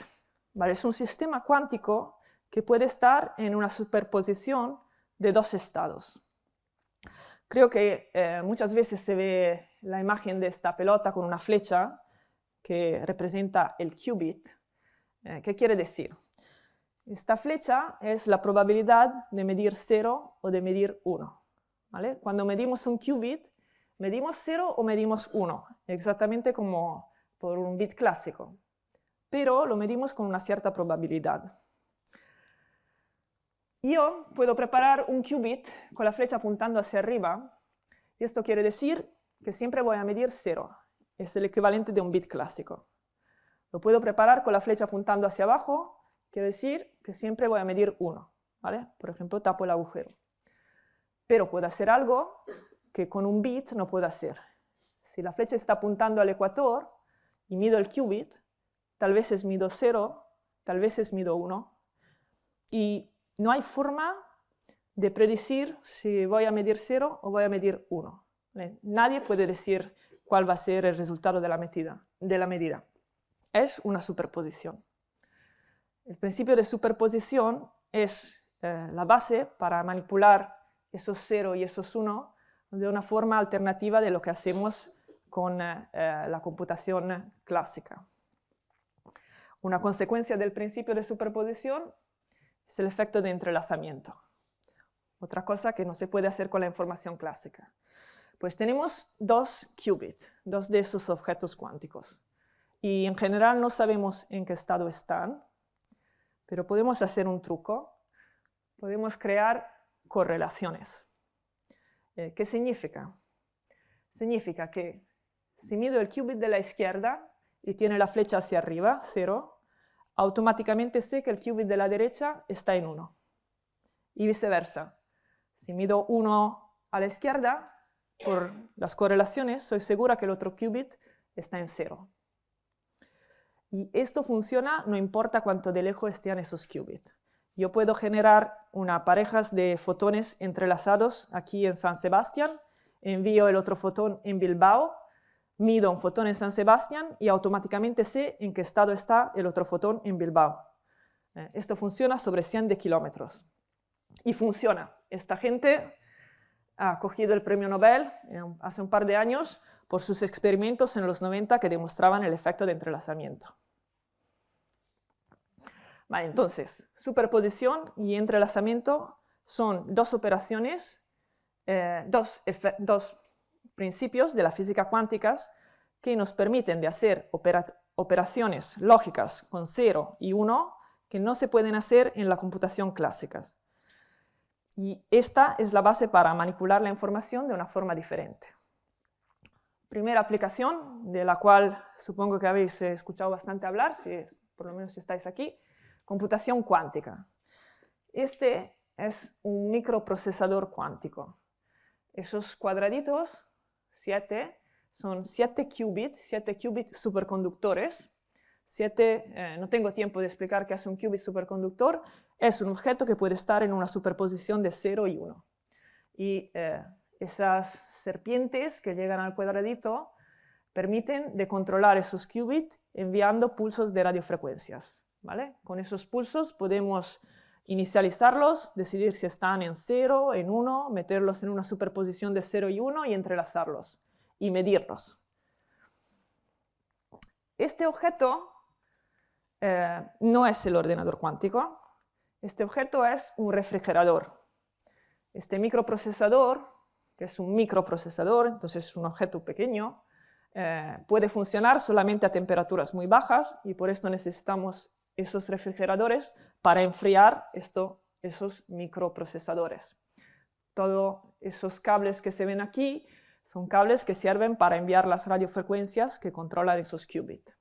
¿Vale? Es un sistema cuántico que puede estar en una superposición de dos estados. Creo que muchas veces se ve la imagen de esta pelota con una flecha que representa el qubit. ¿Qué quiere decir? Esta flecha es la probabilidad de medir 0 o de medir 1. ¿Vale? Cuando medimos un qubit, medimos 0 o medimos 1, exactamente como por un bit clásico, pero lo medimos con una cierta probabilidad. Yo puedo preparar un qubit con la flecha apuntando hacia arriba, y esto quiere decir que siempre voy a medir 0, es el equivalente de un bit clásico. Lo puedo preparar con la flecha apuntando hacia abajo, quiere decir que siempre voy a medir 1, ¿vale? Por ejemplo, tapo el agujero. Pero puedo hacer algo que con un bit no puedo hacer. Si la flecha está apuntando al ecuador y mido el qubit, tal vez es mido 0, tal vez es mido 1, y no hay forma de predecir si voy a medir 0 o voy a medir 1. ¿Vale? Nadie puede decir cuál va a ser el resultado de la medida. Es una superposición. El principio de superposición es la base para manipular esos 0 y esos 1 de una forma alternativa de lo que hacemos con la computación clásica. Una consecuencia del principio de superposición es el efecto de entrelazamiento. Otra cosa que no se puede hacer con la información clásica. Pues tenemos dos qubits, dos de esos objetos cuánticos. Y en general no sabemos en qué estado están, pero podemos hacer un truco. Podemos crear correlaciones. ¿Qué significa? Significa que si mido el qubit de la izquierda y tiene la flecha hacia arriba, 0, automáticamente sé que el qubit de la derecha está en 1. Y viceversa. Si mido 1 a la izquierda, por las correlaciones, soy segura que el otro qubit está en 0. Y esto funciona no importa cuánto de lejos estén esos qubits. Yo puedo generar una pareja de fotones entrelazados aquí en San Sebastián, envío el otro fotón en Bilbao, mido un fotón en San Sebastián y automáticamente sé en qué estado está el otro fotón en Bilbao. Esto funciona sobre 100 de kilómetros. Y funciona. Esta gente ha cogido el premio Nobel hace un par de años por sus experimentos en los 90 que demostraban el efecto de entrelazamiento. Vale, entonces, superposición y entrelazamiento son dos operaciones, dos principios de la física cuántica que nos permiten de hacer operaciones lógicas con 0 y 1 que no se pueden hacer en la computación clásica. Y esta es la base para manipular la información de una forma diferente. Primera aplicación, de la cual supongo que habéis escuchado bastante hablar, por lo menos si estáis aquí, computación cuántica. Este es un microprocesador cuántico. Esos cuadraditos, 7, son 7 qubits superconductores. No tengo tiempo de explicar qué es un qubit superconductor. Es un objeto que puede estar en una superposición de 0 y 1. Y esas serpientes que llegan al cuadradito permiten de controlar esos qubits enviando pulsos de radiofrecuencias. ¿Vale? Con esos pulsos podemos inicializarlos, decidir si están en 0, en 1, meterlos en una superposición de 0 y 1 y entrelazarlos y medirlos. Este objeto no es el ordenador cuántico, este objeto es un refrigerador. Este microprocesador, que es un microprocesador, entonces es un objeto pequeño, puede funcionar solamente a temperaturas muy bajas y por esto necesitamos esos refrigeradores para enfriar esos microprocesadores. Todos esos cables que se ven aquí son cables que sirven para enviar las radiofrecuencias que controlan esos qubits.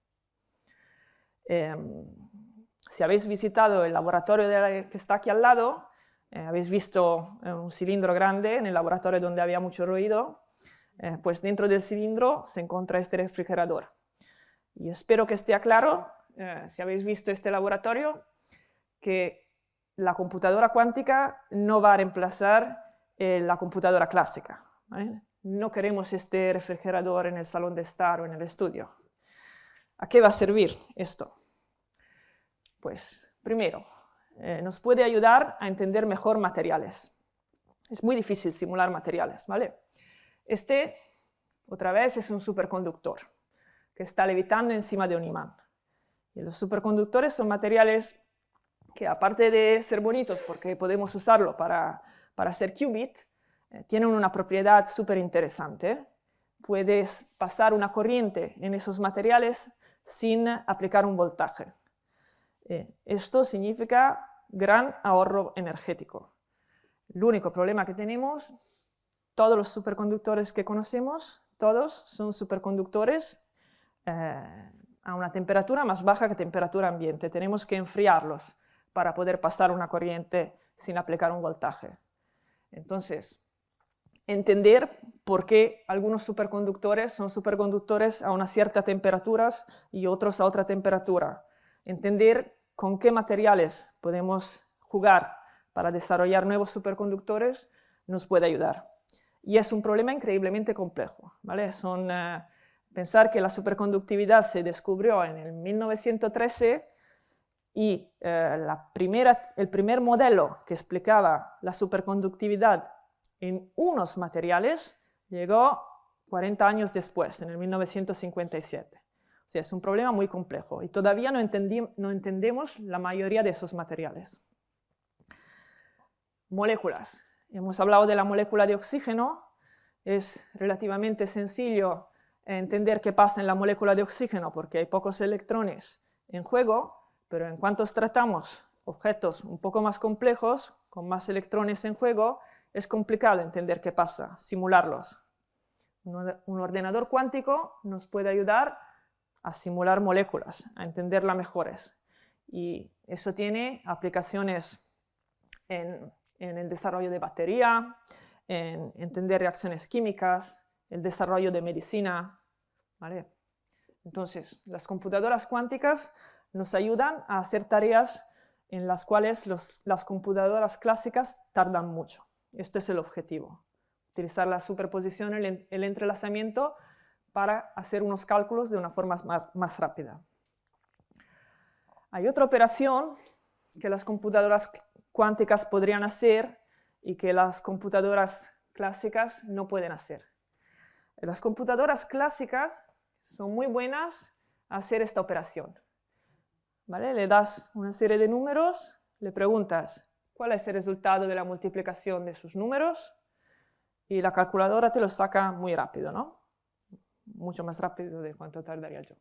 Si habéis visitado el laboratorio que está aquí al lado, habéis visto un cilindro grande en el laboratorio donde había mucho ruido, pues dentro del cilindro se encuentra este refrigerador. Y espero que esté claro, si habéis visto este laboratorio, que la computadora cuántica no va a reemplazar la computadora clásica, ¿vale? No queremos este refrigerador en el salón de estar o en el estudio. ¿A qué va a servir esto? Pues, primero, nos puede ayudar a entender mejor materiales. Es muy difícil simular materiales, ¿vale? Este, otra vez, es un superconductor que está levitando encima de un imán. Y los superconductores son materiales que, aparte de ser bonitos porque podemos usarlo para hacer qubit, tienen una propiedad súper interesante. Puedes pasar una corriente en esos materiales sin aplicar un voltaje. Esto significa gran ahorro energético. El único problema que tenemos, todos los superconductores que conocemos, todos son superconductores a una temperatura más baja que temperatura ambiente. Tenemos que enfriarlos para poder pasar una corriente sin aplicar un voltaje. Entonces, entender por qué algunos superconductores son superconductores a unas ciertas temperaturas y otros a otra temperatura. Entender con qué materiales podemos jugar para desarrollar nuevos superconductores nos puede ayudar. Y es un problema increíblemente complejo, ¿vale? Pensar que la superconductividad se descubrió en el 1913 y el primer modelo que explicaba la superconductividad en unos materiales llegó 40 años después, en el 1957. O sea, es un problema muy complejo y todavía no entendemos la mayoría de esos materiales. Moléculas. hemos hablado de la molécula de oxígeno. Es relativamente sencillo entender qué pasa en la molécula de oxígeno porque hay pocos electrones en juego, pero en cuanto tratamos objetos un poco más complejos, con más electrones en juego, es complicado entender qué pasa, simularlos. Un ordenador cuántico nos puede ayudar a simular moléculas, a entenderlas mejores. Y eso tiene aplicaciones en el desarrollo de batería, en entender reacciones químicas, el desarrollo de medicina, ¿vale? Entonces, las computadoras cuánticas nos ayudan a hacer tareas en las cuales las computadoras clásicas tardan mucho. Este es el objetivo, utilizar la superposición, el entrelazamiento para hacer unos cálculos de una forma más rápida. Hay otra operación que las computadoras cuánticas podrían hacer y que las computadoras clásicas no pueden hacer. Las computadoras clásicas son muy buenas a hacer esta operación. ¿Vale? Le das una serie de números, le preguntas cuál es el resultado de la multiplicación de sus números y la calculadora te lo saca muy rápido, ¿no? Mucho más rápido de cuánto tardaría yo.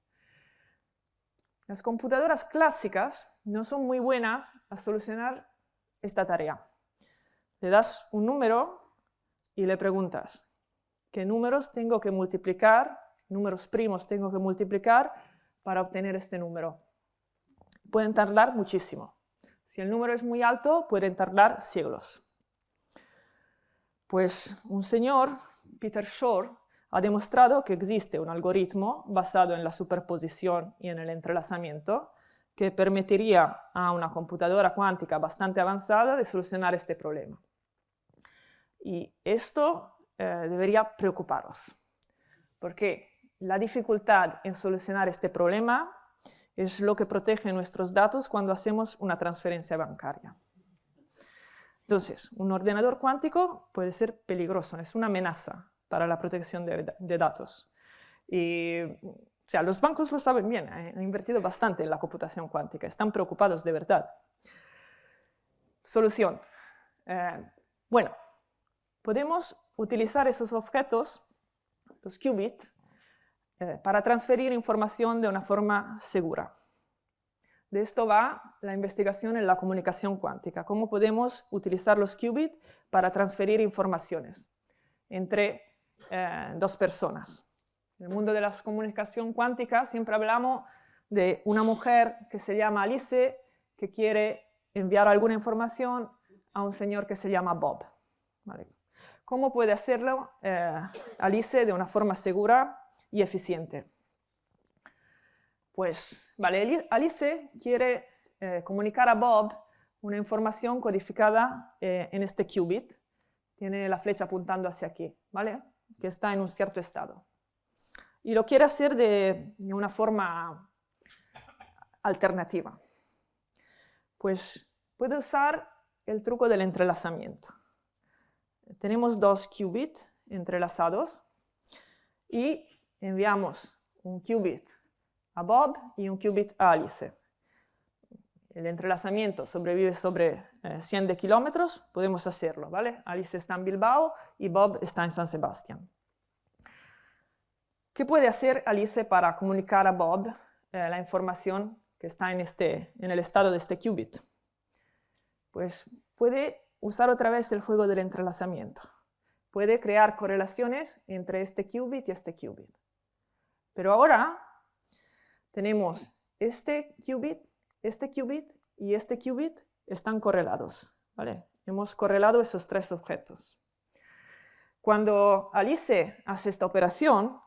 Las computadoras clásicas no son muy buenas a solucionar esta tarea. Le das un número y le preguntas qué números tengo que multiplicar, números primos tengo que multiplicar para obtener este número. Pueden tardar muchísimo. Si el número es muy alto, pueden tardar siglos. Pues un señor, Peter Shor, ha demostrado que existe un algoritmo basado en la superposición y en el entrelazamiento que permitiría a una computadora cuántica bastante avanzada de solucionar este problema. Y esto debería preocuparos, porque la dificultad en solucionar este problema es lo que protege nuestros datos cuando hacemos una transferencia bancaria. Entonces, un ordenador cuántico puede ser peligroso, es una amenaza para la protección de datos. Y, o sea, los bancos lo saben bien, han invertido bastante en la computación cuántica, están preocupados de verdad. Solución. Bueno, podemos utilizar esos objetos, los qubits, para transferir información de una forma segura. De esto va la investigación en la comunicación cuántica. ¿Cómo podemos utilizar los qubits para transferir informaciones entre dos personas? En el mundo de la comunicación cuántica siempre hablamos de una mujer que se llama Alice que quiere enviar alguna información a un señor que se llama Bob. ¿Vale? ¿Cómo puede hacerlo Alice de una forma segura y eficiente? Pues, vale, Alice quiere comunicar a Bob una información codificada en este qubit. Tiene la flecha apuntando hacia aquí, ¿vale? Que está en un cierto estado. Y lo quiere hacer de una forma alternativa. Pues puede usar el truco del entrelazamiento. Tenemos dos qubits entrelazados y enviamos un qubit a Bob y un qubit a Alice. El entrelazamiento sobrevive sobre 100 de kilómetros, podemos hacerlo, ¿vale? Alice está en Bilbao y Bob está en San Sebastián. ¿Qué puede hacer Alice para comunicar a Bob la información que está en el estado de este qubit? Pues puede usar otra vez el juego del entrelazamiento. Puede crear correlaciones entre este qubit y este qubit. Pero ahora tenemos este qubit y este qubit están correlados, ¿vale? Hemos correlado esos tres objetos. Cuando Alice hace esta operación,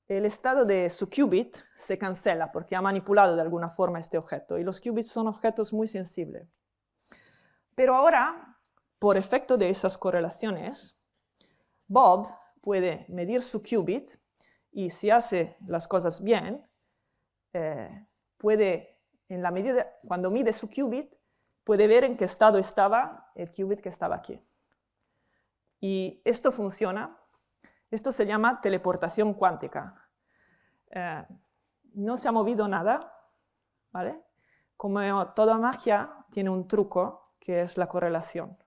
el estado de su qubit se cancela porque ha manipulado de alguna forma este objeto y los qubits son objetos muy sensibles. Pero ahora, por efecto de esas correlaciones, Bob puede medir su qubit y si hace las cosas bien, cuando mide su qubit, puede ver en qué estado estaba el qubit que estaba aquí. Y esto funciona. Esto se llama teleportación cuántica. No se ha movido nada, ¿vale? Como toda magia, tiene un truco que es la correlación.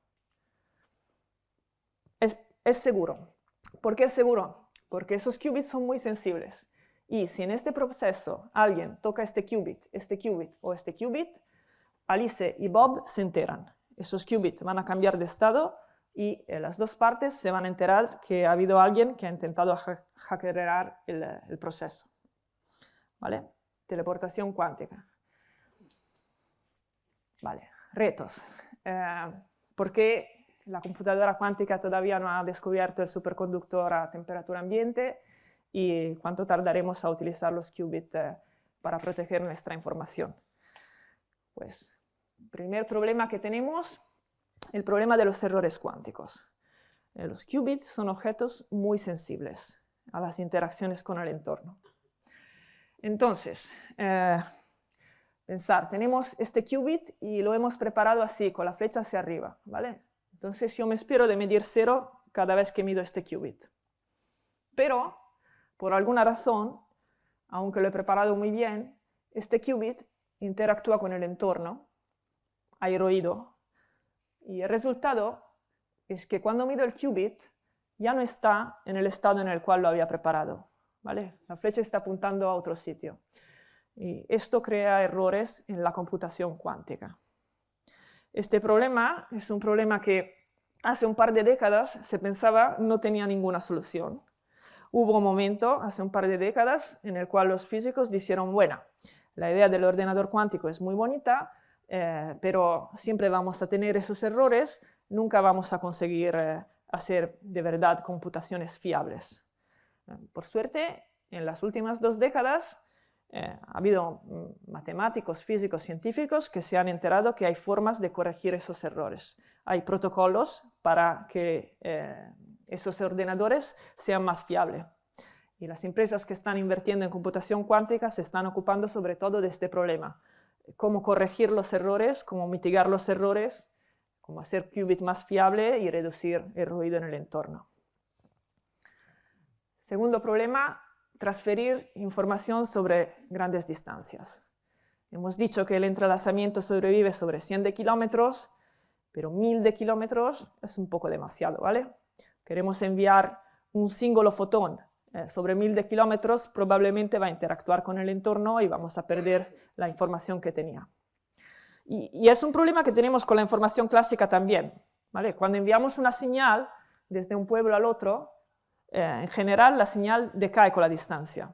es seguro. ¿Por qué es seguro? Porque esos qubits son muy sensibles. Y si en este proceso alguien toca este qubit o este qubit, Alice y Bob se enteran. Esos qubits van a cambiar de estado y las dos partes se van a enterar que ha habido alguien que ha intentado hackear el proceso. ¿Vale? Teleportación cuántica. Vale, retos. ¿Por qué la computadora cuántica todavía no ha descubierto el superconductor a temperatura ambiente? ¿Y cuánto tardaremos a utilizar los qubits para proteger nuestra información? Pues, primer problema que tenemos, el problema de los errores cuánticos. Los qubits son objetos muy sensibles a las interacciones con el entorno. Entonces, pensar, tenemos este qubit y lo hemos preparado así, con la flecha hacia arriba, ¿vale? Entonces yo me espero de medir 0 cada vez que mido este qubit. Pero, por alguna razón, aunque lo he preparado muy bien, este qubit interactúa con el entorno, hay ruido, y el resultado es que cuando mido el qubit ya no está en el estado en el cual lo había preparado, ¿vale? La flecha está apuntando a otro sitio. Y esto crea errores en la computación cuántica. Este problema es un problema que hace un par de décadas se pensaba no tenía ninguna solución. Hubo un momento, hace un par de décadas, en el cual los físicos dijeron, bueno, la idea del ordenador cuántico es muy bonita, pero siempre vamos a tener esos errores, nunca vamos a conseguir hacer de verdad computaciones fiables. Por suerte, en las últimas 2 décadas, ha habido matemáticos, físicos, científicos que se han enterado que hay formas de corregir esos errores. Hay protocolos para que esos ordenadores sean más fiables. Y las empresas que están invirtiendo en computación cuántica se están ocupando sobre todo de este problema. Cómo corregir los errores, cómo mitigar los errores, cómo hacer qubit más fiable y reducir el ruido en el entorno. Segundo problema, transferir información sobre grandes distancias. Hemos dicho que el entrelazamiento sobrevive sobre 100 de kilómetros, pero 1000 de kilómetros es un poco demasiado, ¿vale? Queremos enviar un singolo fotón sobre 1000 de kilómetros, probablemente va a interactuar con el entorno y vamos a perder la información que tenía. Y es un problema que tenemos con la información clásica también, ¿vale? Cuando enviamos una señal desde un pueblo al otro, en general la señal decae con la distancia.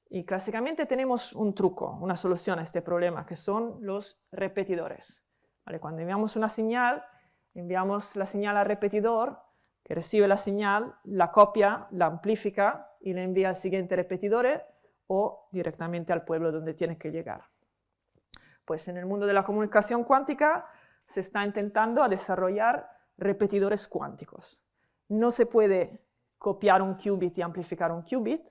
Y clásicamente tenemos un truco, una solución a este problema, que son los repetidores. ¿Vale? Cuando enviamos una señal, enviamos la señal al repetidor, que recibe la señal, la copia, la amplifica y la envía al siguiente repetidor o directamente al pueblo donde tiene que llegar. Pues en el mundo de la comunicación cuántica se está intentando desarrollar repetidores cuánticos. No se puede copiar un qubit y amplificar un qubit.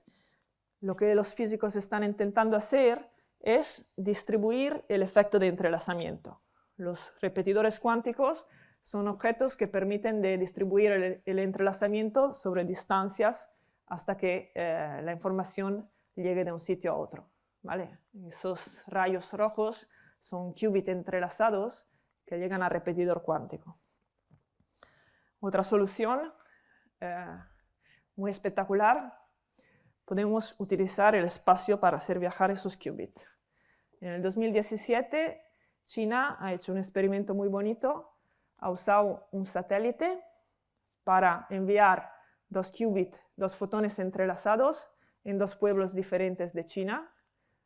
Lo que los físicos están intentando hacer es distribuir el efecto de entrelazamiento. Los repetidores cuánticos son objetos que permiten de distribuir el entrelazamiento sobre distancias hasta que la información llegue de un sitio a otro, ¿vale? Esos rayos rojos son qubits entrelazados que llegan al repetidor cuántico. Otra solución muy espectacular, podemos utilizar el espacio para hacer viajar esos qubits. En el 2017, China ha hecho un experimento muy bonito, ha usado un satélite para enviar 2 qubits, 2 fotones entrelazados en 2 pueblos diferentes de China,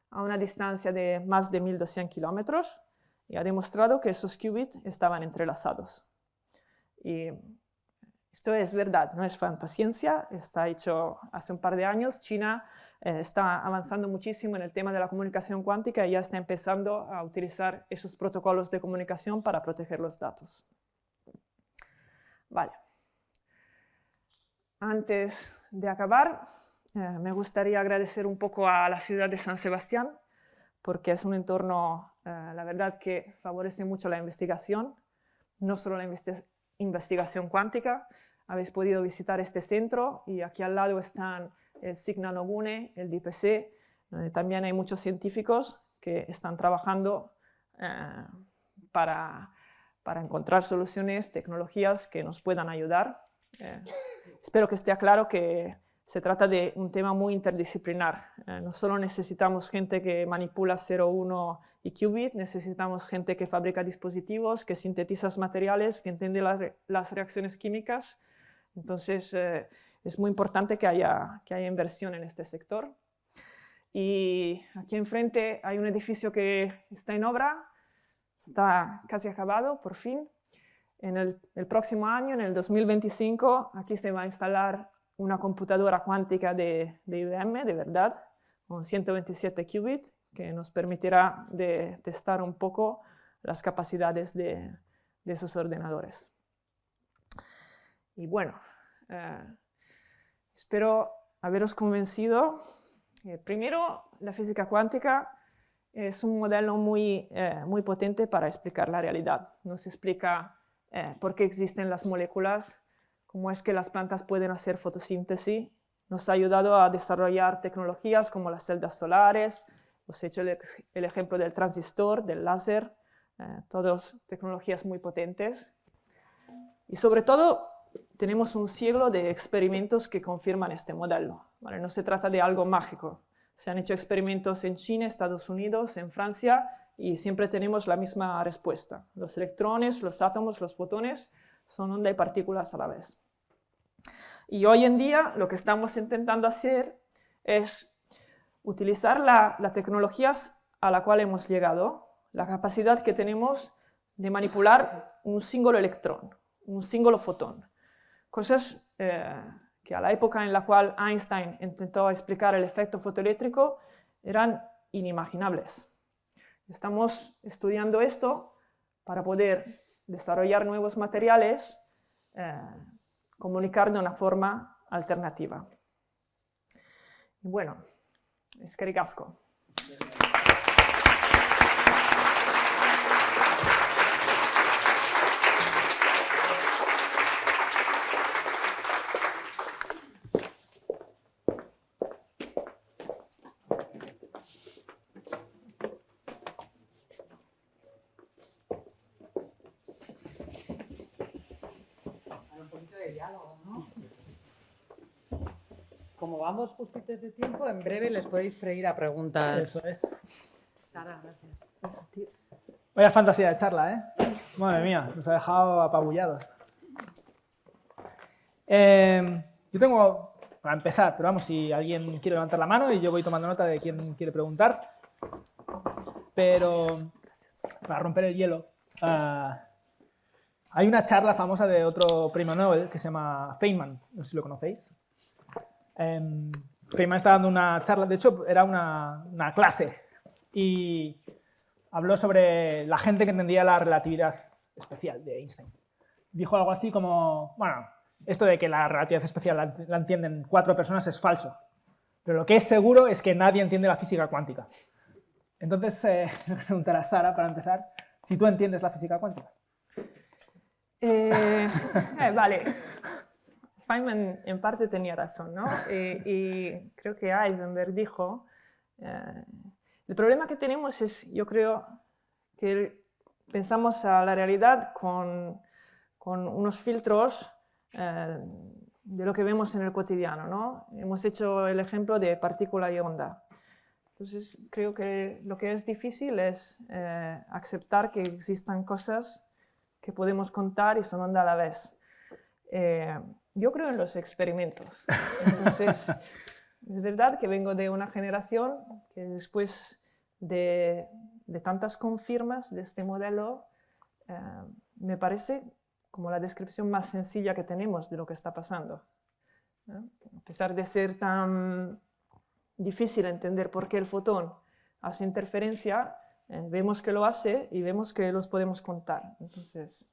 a una distancia de más de 1200 kilómetros, y ha demostrado que esos qubits estaban entrelazados. Y esto es verdad, no es fantasciencia, está hecho hace un par de años. China está avanzando muchísimo en el tema de la comunicación cuántica y ya está empezando a utilizar esos protocolos de comunicación para proteger los datos. Vale. Antes de acabar, me gustaría agradecer un poco a la ciudad de San Sebastián, porque es un entorno, la verdad, que favorece mucho la investigación, no solo la investigación cuántica. Habéis podido visitar este centro y aquí al lado están el Signa Nogune, el DIPC, donde también hay muchos científicos que están trabajando para encontrar soluciones, tecnologías que nos puedan ayudar Espero que esté claro que se trata de un tema muy interdisciplinar. No solo necesitamos gente que manipula 0,1 y qubit, necesitamos gente que fabrica dispositivos, que sintetiza materiales, que entiende las reacciones químicas. Entonces, es muy importante que haya inversión en este sector. Y aquí enfrente hay un edificio que está en obra, está casi acabado, por fin. En el próximo año, en el 2025, aquí se va a instalar una computadora cuántica de IBM, de verdad, con 127 qubits, que nos permitirá de testar un poco las capacidades de esos ordenadores. Y bueno, espero haberos convencido. Primero, la física cuántica es un modelo muy potente para explicar la realidad. Nos explica por qué existen las moléculas, cómo es que las plantas pueden hacer fotosíntesis. Nos ha ayudado a desarrollar tecnologías como las celdas solares. Os he hecho el ejemplo del transistor, del láser, todas tecnologías muy potentes. Y sobre todo, tenemos un siglo de experimentos que confirman este modelo. ¿Vale? No se trata de algo mágico. Se han hecho experimentos en China, Estados Unidos, en Francia, y siempre tenemos la misma respuesta. Los electrones, los átomos, los fotones son onda y partículas a la vez. Y hoy en día lo que estamos intentando hacer es utilizar las tecnologías a la cual hemos llegado, la capacidad que tenemos de manipular un singolo electrón, un singolo fotón. Cosas que a la época en la cual Einstein intentó explicar el efecto fotoeléctrico eran inimaginables. Estamos estudiando esto para poder desarrollar nuevos materiales, comunicar de una forma alternativa. Y bueno, eskerrik asko. Como vamos justitos de tiempo, en breve les podéis freír a preguntas. Eso es. Sara, gracias. Vaya fantasía de charla, ¿eh? Madre mía, nos ha dejado apabullados. Yo tengo, para empezar, pero vamos, si alguien quiere levantar la mano y yo voy tomando nota de quién quiere preguntar. Pero, para romper el hielo, hay una charla famosa de otro premio Nobel que se llama Feynman, no sé si lo conocéis. Feynman está dando una charla, de hecho era una clase, y habló sobre la gente que entendía la relatividad especial de Einstein. Dijo algo así como, bueno, esto de que la relatividad especial la entienden 4 personas es falso, pero lo que es seguro es que nadie entiende la física cuántica. Entonces, me voy a preguntar a Sara, para empezar, si tú entiendes la física cuántica. Vale. Feynman en parte tenía razón, ¿no? Y creo que Heisenberg dijo, el problema que tenemos es, yo creo, que pensamos a la realidad con unos filtros de lo que vemos en el cotidiano, ¿no? Hemos hecho el ejemplo de partícula y onda. Entonces, creo que lo que es difícil es aceptar que existan cosas que podemos contar y son onda a la vez. Yo creo en los experimentos. Entonces, es verdad que vengo de una generación que después de tantas confirmas de este modelo, me parece como la descripción más sencilla que tenemos de lo que está pasando. A pesar de ser tan difícil entender por qué el fotón hace interferencia, vemos que lo hace y vemos que los podemos contar. Entonces,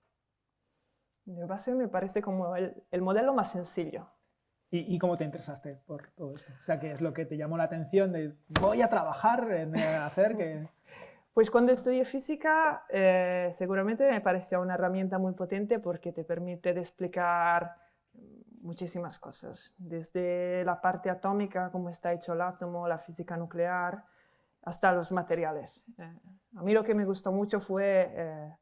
de base me parece como el modelo más sencillo. ¿Y cómo te interesaste por todo esto? O sea, ¿qué es lo que te llamó la atención de voy a trabajar en hacer que...? Pues cuando estudié física, seguramente me pareció una herramienta muy potente porque te permite explicar muchísimas cosas, desde la parte atómica, cómo está hecho el átomo, la física nuclear, hasta los materiales. A mí lo que me gustó mucho fue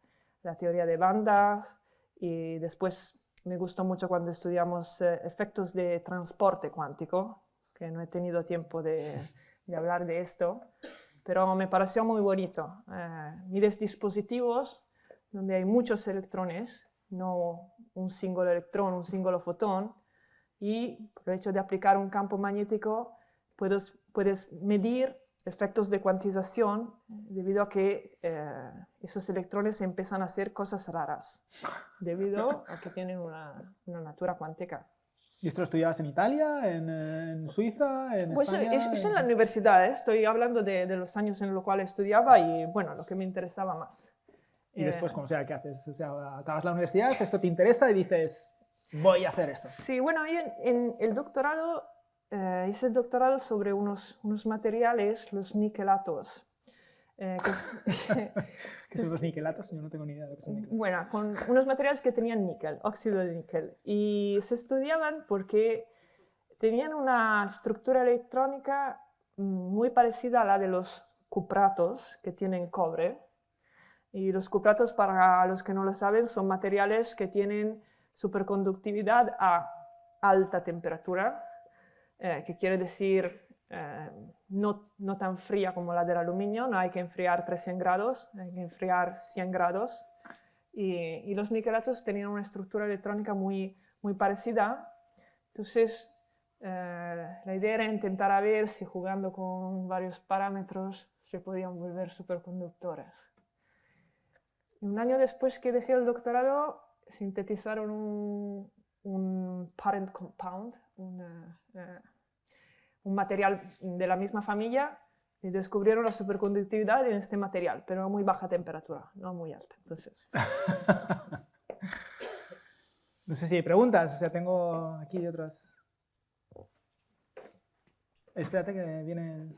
la teoría de bandas y después me gustó mucho cuando estudiamos efectos de transporte cuántico, que no he tenido tiempo de hablar de esto, pero me pareció muy bonito. Mides dispositivos donde hay muchos electrones, no un singolo electrón, un singolo fotón, y por el hecho de aplicar un campo magnético puedes medir efectos de cuantización debido a que esos electrones empiezan a hacer cosas raras, debido a que tienen una natura cuántica. ¿Y esto lo estudiabas en Italia, en Suiza, en Pues España? eso en la universidad, estoy hablando de los años en los cuales estudiaba y bueno, lo que me interesaba más. Y después, ¿cómo sea, qué haces? O sea, acabas la universidad, esto te interesa y dices, voy a hacer esto. Sí, bueno, yo en el doctorado hice el doctorado sobre unos materiales, los niquelatos. ¿Qué son los niquelatos? Yo no tengo ni idea de lo que son niquelatos. Bueno, con unos materiales que tenían níquel, óxido de níquel. Y se estudiaban porque tenían una estructura electrónica muy parecida a la de los cupratos que tienen cobre. Y los cupratos, para los que no lo saben, son materiales que tienen superconductividad a alta temperatura, que quiere decir no tan fría como la del aluminio, no hay que enfriar 300 grados, hay que enfriar 100 grados. Y los niquelatos tenían una estructura electrónica muy, muy parecida. Entonces, la idea era intentar a ver si jugando con varios parámetros se podían volver superconductores. Y un año después que dejé el doctorado, sintetizaron un parent compound, un material de la misma familia, y descubrieron la superconductividad en este material, pero a muy baja temperatura, no muy alta. Entonces. No sé si hay preguntas, o sea, tengo aquí otras. Espérate que viene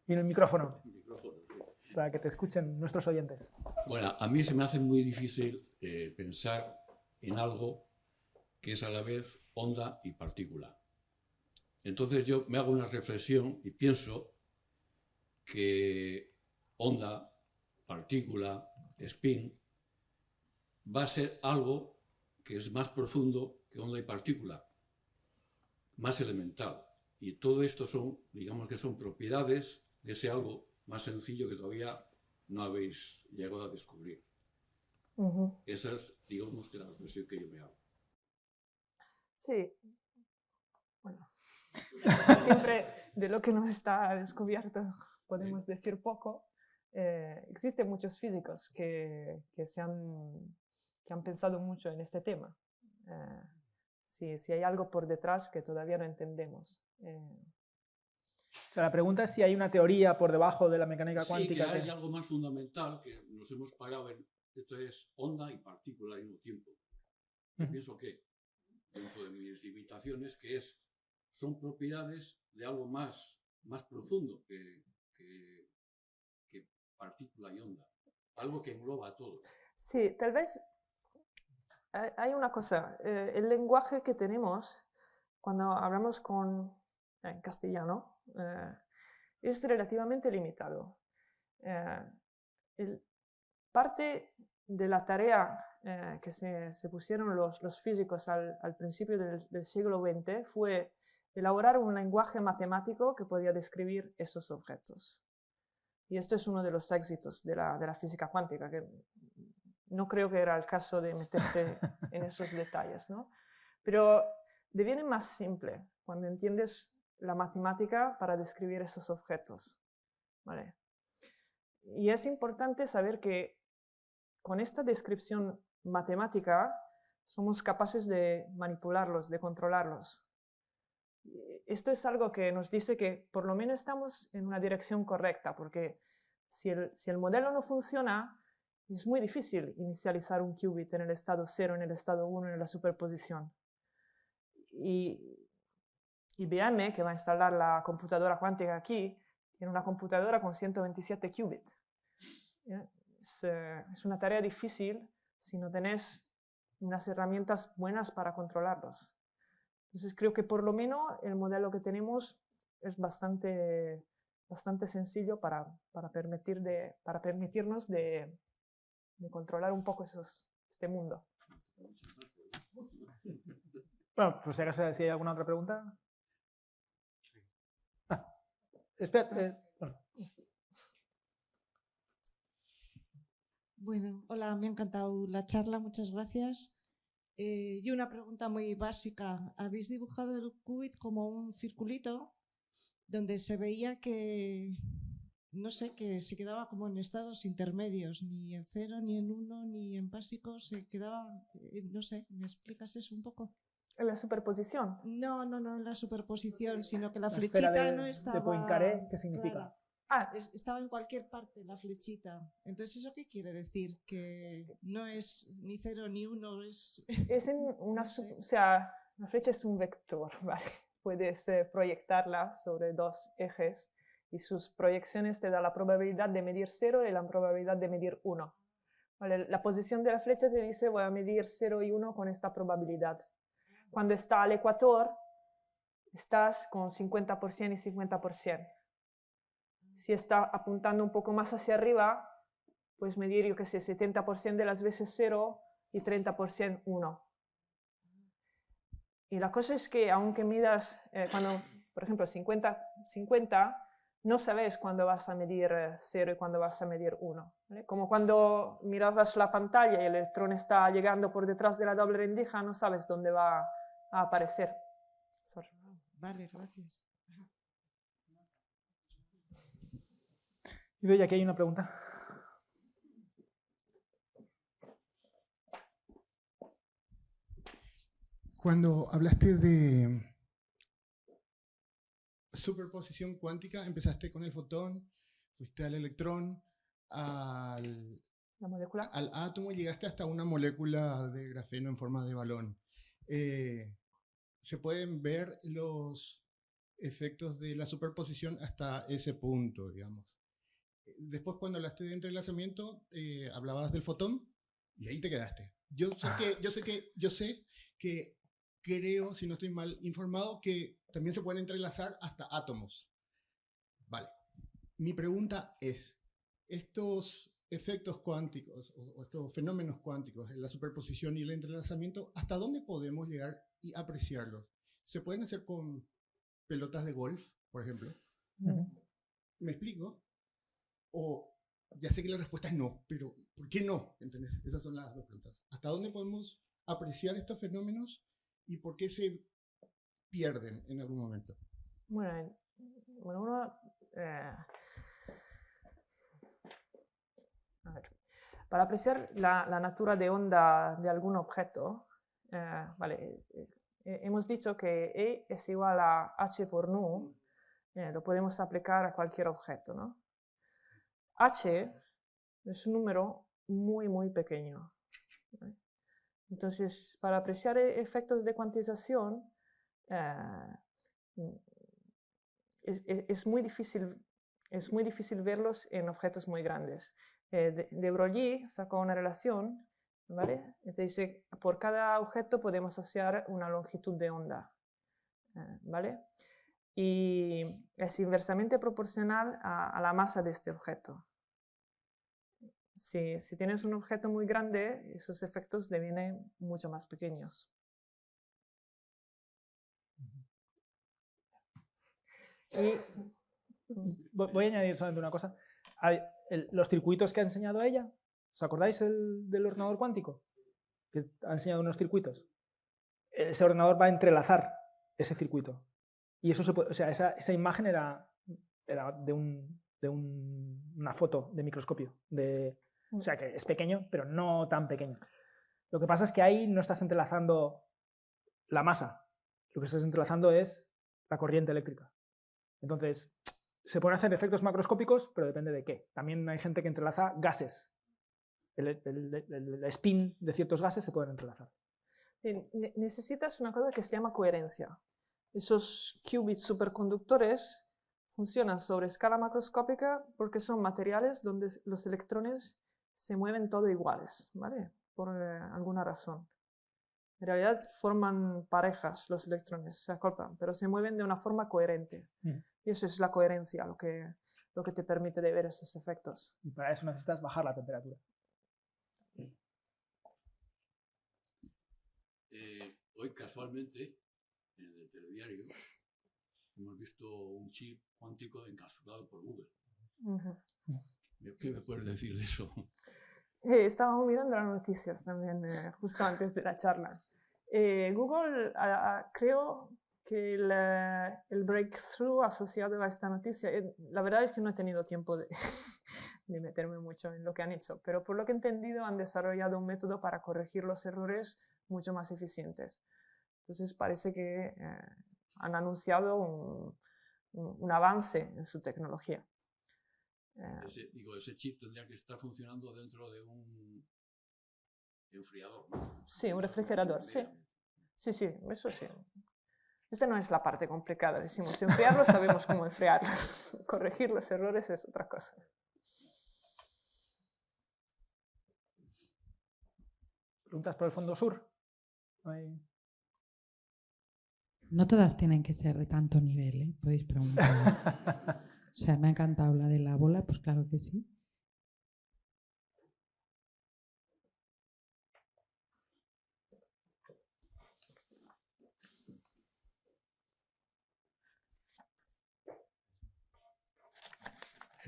el micrófono para que te escuchen nuestros oyentes. Bueno, a mí se me hace muy difícil pensar en algo que es a la vez onda y partícula. Entonces yo me hago una reflexión y pienso que onda, partícula, spin, va a ser algo que es más profundo que onda y partícula, más elemental. Y todo esto son, digamos que son propiedades de ese algo más sencillo que todavía no habéis llegado a descubrir. Esa es, digamos, que la reflexión que yo me hago. Sí. Bueno, siempre de lo que no está descubierto podemos decir poco. Existen muchos físicos que han pensado mucho en este tema. Si hay algo por detrás que todavía no entendemos. O sea, la pregunta es si hay una teoría por debajo de la mecánica cuántica. Sí, que hay algo más fundamental que nos hemos parado en, esto es onda y partícula al mismo tiempo. Yo pienso que, dentro de mis limitaciones, son propiedades de algo más profundo que partícula y onda. Algo que engloba todo. Sí, tal vez hay una cosa. El lenguaje que tenemos cuando hablamos en castellano es relativamente limitado. Parte de la tarea que se pusieron los físicos al principio del siglo XX fue elaborar un lenguaje matemático que podía describir esos objetos. Y esto es uno de los éxitos de la física cuántica, que no creo que era el caso de meterse en esos detalles, ¿no? Pero deviene más simple cuando entiendes la matemática para describir esos objetos, ¿vale? Y es importante saber que con esta descripción matemática somos capaces de manipularlos, de controlarlos. Esto es algo que nos dice que por lo menos estamos en una dirección correcta, porque si el modelo no funciona, es muy difícil inicializar un qubit en el estado 0, en el estado 1, en la superposición. Y IBM, que va a instalar la computadora cuántica aquí, tiene una computadora con 127 qubits. Es una tarea difícil si no tenés unas herramientas buenas para controlarlos. Entonces creo que por lo menos el modelo que tenemos es bastante sencillo para permitirnos de controlar un poco este mundo. Bueno, pues si acaso si hay alguna otra pregunta. Espera, bueno. Bueno, hola, me ha encantado la charla, muchas gracias. Y una pregunta muy básica. Habéis dibujado el qubit como un circulito donde se veía que, no sé, que se quedaba como en estados intermedios, ni en 0, ni en 1, ni en básico, se quedaba, no sé, ¿me explicas eso un poco? ¿En la superposición? No en la superposición, sino que la esfera flechita de, no de estaba Poincaré, ¿qué significa? clara. Estaba en cualquier parte la flechita. Entonces, ¿eso qué quiere decir? Que no es ni 0 ni 1, es... Es en una, No sé. o sea, la flecha es un vector, ¿vale? Puedes proyectarla sobre dos ejes y sus proyecciones te dan la probabilidad de medir 0 y la probabilidad de medir 1. ¿Vale? La posición de la flecha te dice voy a medir 0 y 1 con esta probabilidad. Cuando está al ecuador, estás con 50% y 50%. Si está apuntando un poco más hacia arriba, puedes medir, yo qué sé, 70% de las veces 0 y 30% 1. Y la cosa es que aunque midas, cuando, por ejemplo, 50, no sabes cuándo vas a medir 0 y cuándo vas a medir 1. ¿Vale? Como cuando mirabas la pantalla y el electrón está llegando por detrás de la doble rendija, no sabes dónde va a aparecer. Sorry. Vale, gracias. Y veo aquí hay una pregunta. Cuando hablaste de superposición cuántica, empezaste con el fotón, fuiste al electrón, al La molécula. al átomo y llegaste hasta una molécula de grafeno en forma de balón. Se pueden ver los efectos de la superposición hasta ese punto, digamos. Después, cuando hablaste de entrelazamiento, hablabas del fotón y ahí te quedaste. Yo sé que creo, si no estoy mal informado, que también se pueden entrelazar hasta átomos. Vale. Mi pregunta es, estos efectos cuánticos o estos fenómenos cuánticos, la superposición y el entrelazamiento, ¿hasta dónde podemos llegar y apreciarlos? ¿Se pueden hacer con pelotas de golf, por ejemplo? ¿Me explico? O ya sé que la respuesta es no, pero ¿por qué no? ¿Entendés? Esas son las dos preguntas. ¿Hasta dónde podemos apreciar estos fenómenos y por qué se pierden en algún momento? Bueno, uno... a ver, para apreciar la natura de onda de algún objeto, vale, hemos dicho que E es igual a h por nu, lo podemos aplicar a cualquier objeto, ¿no? H es un número muy, muy pequeño, ¿vale? Entonces, para apreciar efectos de cuantización, es muy difícil verlos en objetos muy grandes. De Broglie sacó una relación, ¿vale? Y te dice, por cada objeto podemos asociar una longitud de onda, ¿vale? Y es inversamente proporcional a la masa de este objeto. Si tienes un objeto muy grande, esos efectos devienen mucho más pequeños. Y voy a añadir solamente una cosa. Los circuitos que ha enseñado ella, ¿os acordáis del ordenador cuántico? Que ha enseñado unos circuitos. Ese ordenador va a entrelazar ese circuito. Y eso o sea, esa imagen era de una foto de microscopio. O sea, que es pequeño, pero no tan pequeño. Lo que pasa es que ahí no estás entrelazando la masa. Lo que estás entrelazando es la corriente eléctrica. Entonces, se pueden hacer efectos macroscópicos, pero depende de qué. También hay gente que entrelaza gases. El spin de ciertos gases se pueden entrelazar. Necesitas una cosa que se llama coherencia. Esos qubits superconductores funcionan sobre escala macroscópica porque son materiales donde los electrones se mueven todo iguales, ¿vale? Por alguna razón. En realidad forman parejas los electrones, se acoplan, pero se mueven de una forma coherente. Y eso es la coherencia, lo que te permite de ver esos efectos. Y para eso necesitas bajar la temperatura. Hoy casualmente, en el telediario, hemos visto un chip cuántico encapsulado por Google. ¿Qué me puedes decir de eso? Estábamos mirando las noticias también justo antes de la charla. Google creo que el breakthrough asociado a esta noticia, la verdad es que no he tenido tiempo de, de meterme mucho en lo que han hecho, pero por lo que he entendido han desarrollado un método para corregir los errores mucho más eficientes. Entonces parece que han anunciado un avance en su tecnología. Ese chip tendría que estar funcionando dentro de un enfriador, ¿no? Sí, un refrigerador, sí. Sí, sí, eso sí. Esta no es la parte complicada. Decimos, enfriarlos, sabemos cómo enfriarlos. Corregir los errores es otra cosa. ¿Preguntas por el fondo sur? No todas tienen que ser de tanto nivel, ¿eh? Podéis preguntar. O sea, me ha encantado la de la bola, pues claro que sí.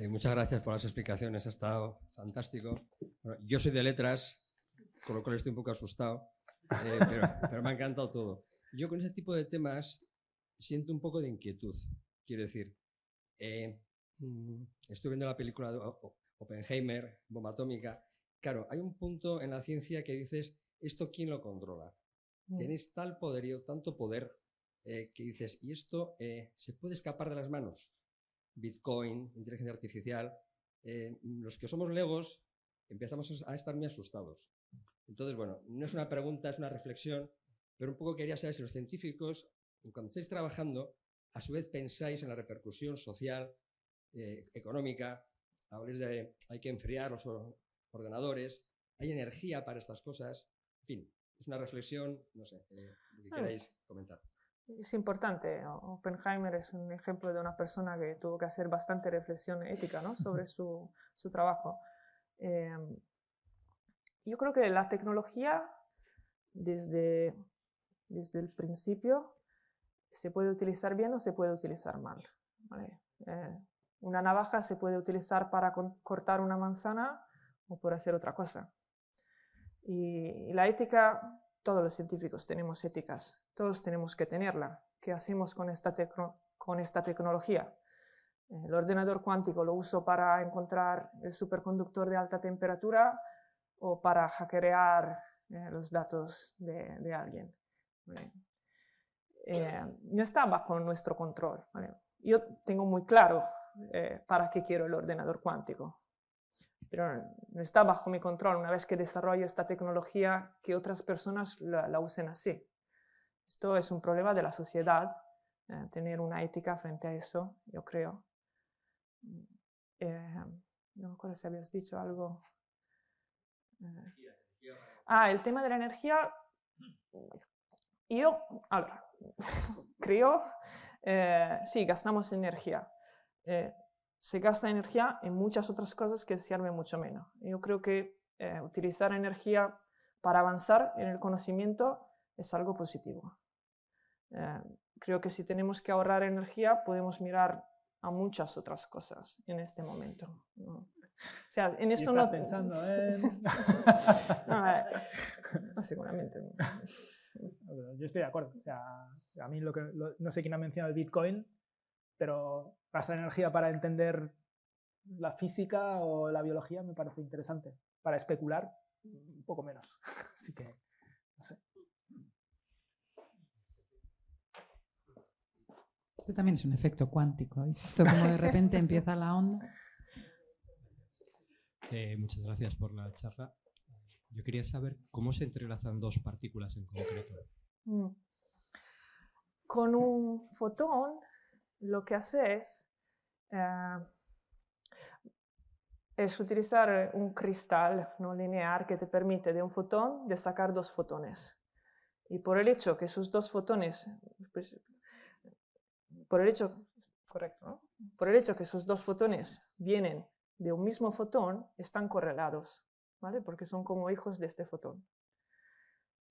Muchas gracias por las explicaciones, ha estado fantástico. Bueno, yo soy de letras, con lo cual estoy un poco asustado, pero me ha encantado todo. Yo con ese tipo de temas siento un poco de inquietud. Quiero decir, estoy viendo la película de Oppenheimer, bomba atómica. Claro, hay un punto en la ciencia que dices, ¿esto quién lo controla? Tenéis tal poderío, tanto poder, que dices, ¿y esto se puede escapar de las manos? Bitcoin, inteligencia artificial, los que somos legos empezamos a estar muy asustados. Entonces, bueno, no es una pregunta, es una reflexión, pero un poco quería saber si los científicos, cuando estáis trabajando, a su vez pensáis en la repercusión social, económica, habléis de hay que enfriar los ordenadores, hay energía para estas cosas, en fin, es una reflexión, no sé, lo que queráis comentar. Es importante. Oppenheimer es un ejemplo de una persona que tuvo que hacer bastante reflexión ética, ¿no? Sobre su trabajo. Yo creo que la tecnología, desde el principio, se puede utilizar bien o se puede utilizar mal, ¿vale? Una navaja se puede utilizar para cortar una manzana o por hacer otra cosa. Y la ética, todos los científicos tenemos éticas, todos tenemos que tenerla. ¿Qué hacemos con esta tecnología? El ordenador cuántico lo uso para encontrar el superconductor de alta temperatura o para hackear los datos de alguien. No está bajo nuestro control, ¿vale? Yo tengo muy claro para qué quiero el ordenador cuántico, pero no está bajo mi control una vez que desarrollo esta tecnología que otras personas la usen así. Esto es un problema de la sociedad, tener una ética frente a eso, yo creo. No me acuerdo si habías dicho algo. El tema de la energía. Yo, ahora, creo, sí, gastamos energía. Se gasta energía en muchas otras cosas que sirven mucho menos. Yo creo que utilizar energía para avanzar en el conocimiento es algo positivo. Creo que si tenemos que ahorrar energía, podemos mirar a muchas otras cosas en este momento, ¿no? O sea, en esto ¿Estás no pensando en...? no, seguramente. Yo estoy de acuerdo. O sea, a mí no sé quién ha mencionado el Bitcoin, pero gastar energía para entender la física o la biología me parece interesante. Para especular, un poco menos. Así que, no sé. Esto también es un efecto cuántico. ¿Habéis visto cómo de repente empieza la onda? Muchas gracias por la charla. Yo quería saber cómo se entrelazan dos partículas en concreto. Con un fotón, lo que hace es utilizar un cristal no lineal que te permite de un fotón de sacar dos fotones. Y por el hecho que esos dos fotones, por el hecho que esos dos fotones vienen de un mismo fotón, están correlados, ¿vale? Porque son como hijos de este fotón.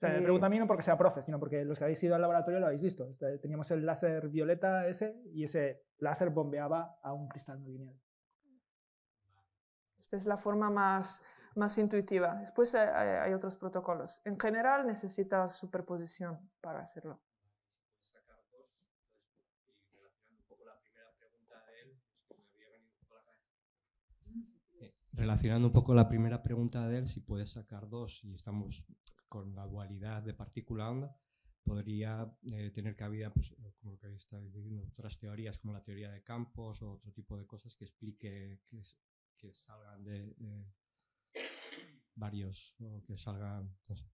sea, me pregunto a mí no porque sea profe, sino porque los que habéis ido al laboratorio lo habéis visto. Teníamos el láser violeta ese y ese láser bombeaba a un cristal no lineal. Esta es la forma más intuitiva. Después hay otros protocolos. En general necesitas superposición para hacerlo. Relacionando un poco la primera pregunta de él, si puedes sacar dos y estamos con la dualidad de partícula-onda, podría tener cabida, pues, como lo que está diciendo, otras teorías como la teoría de campos o otro tipo de cosas que explique que salgan de varios, o que salgan, no sé.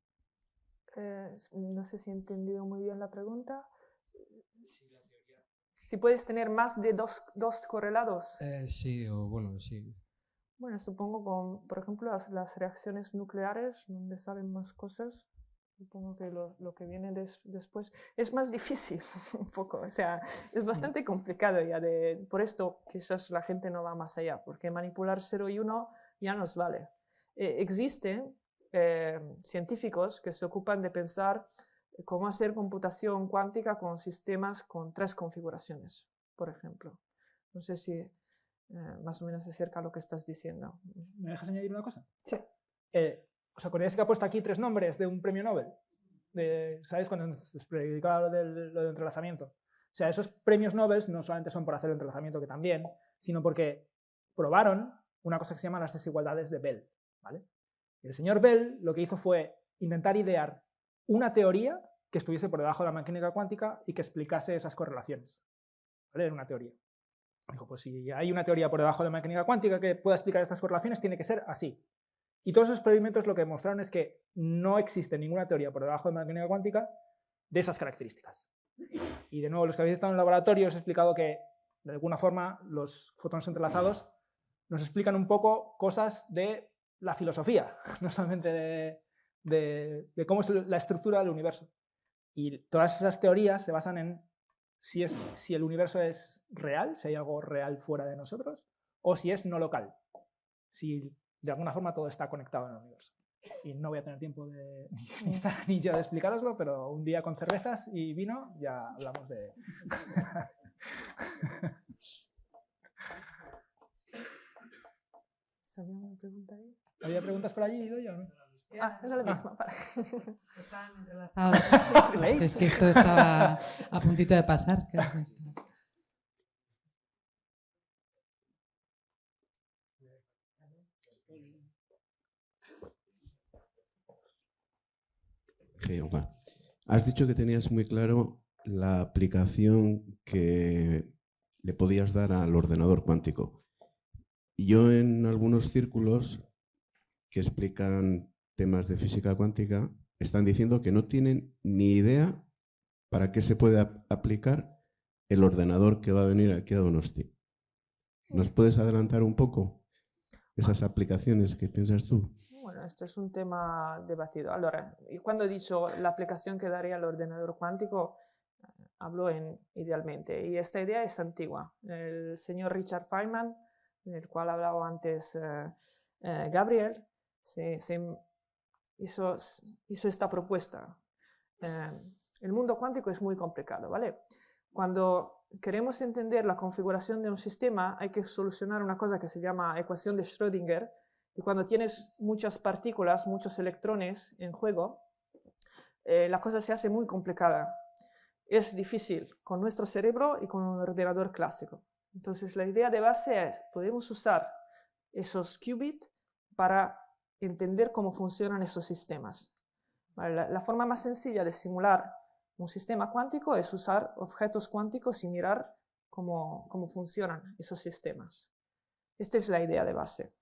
No sé si he entendido muy bien la pregunta. Si puedes tener más de dos correlados. Sí, o bueno, sí. Bueno, supongo con, por ejemplo, las reacciones nucleares, donde salen más cosas, supongo que lo que viene después es más difícil, un poco, o sea, es bastante complicado ya, por esto quizás la gente no va más allá, porque manipular 0 y 1 ya nos vale. Existen científicos que se ocupan de pensar cómo hacer computación cuántica con sistemas con 3 configuraciones, por ejemplo. No sé si más o menos se acerca a lo que estás diciendo. ¿Me dejas añadir una cosa? Sí. ¿Os acordáis que ha puesto aquí 3 nombres de un premio Nobel? ¿Sabéis cuando se explicaba lo del entrelazamiento? O sea, esos premios Nobel no solamente son por hacer el entrelazamiento, que también, sino porque probaron una cosa que se llama las desigualdades de Bell, ¿vale? El señor Bell lo que hizo fue intentar idear una teoría que estuviese por debajo de la mecánica cuántica y que explicase esas correlaciones, ¿vale? Era una teoría. Dijo, pues si hay una teoría por debajo de la mecánica cuántica que pueda explicar estas correlaciones, tiene que ser así. Y todos esos experimentos lo que mostraron es que no existe ninguna teoría por debajo de la mecánica cuántica de esas características. Y de nuevo, los que habéis estado en el laboratorio os he explicado que, de alguna forma, los fotones entrelazados nos explican un poco cosas de la filosofía, no solamente de cómo es la estructura del universo. Y todas esas teorías se basan en si el universo es real, si hay algo real fuera de nosotros, o si es no local, si de alguna forma todo está conectado en el universo. Y no voy a tener tiempo ni yo de explicároslo, pero un día con cervezas y vino ya hablamos de... ¿Había una pregunta ahí? ¿Había preguntas por allí, Idoia, o no? Ah, era la misma. Están entrelazados. Es que esto estaba a puntito de pasar. Sí, Juan. Has dicho que tenías muy claro la aplicación que le podías dar al ordenador cuántico. Y yo en algunos círculos que explican temas de física cuántica están diciendo que no tienen ni idea para qué se puede aplicar el ordenador que va a venir aquí a Donosti. ¿Nos puedes adelantar un poco esas aplicaciones? ¿Qué piensas tú? Bueno, esto es un tema debatido. Allora, cuando he dicho la aplicación que daría al ordenador cuántico, hablo idealmente. Y esta idea es antigua. El señor Richard Feynman, del cual hablaba antes Gabriel, hizo esta propuesta. El mundo cuántico es muy complicado, ¿vale? Cuando queremos entender la configuración de un sistema, hay que solucionar una cosa que se llama ecuación de Schrödinger, y cuando tienes muchas partículas, muchos electrones en juego, la cosa se hace muy complicada. Es difícil con nuestro cerebro y con un ordenador clásico. Entonces la idea de base es, podemos usar esos qubits para entender cómo funcionan esos sistemas. Vale, la forma más sencilla de simular un sistema cuántico es usar objetos cuánticos y mirar cómo funcionan esos sistemas. Esta es la idea de base.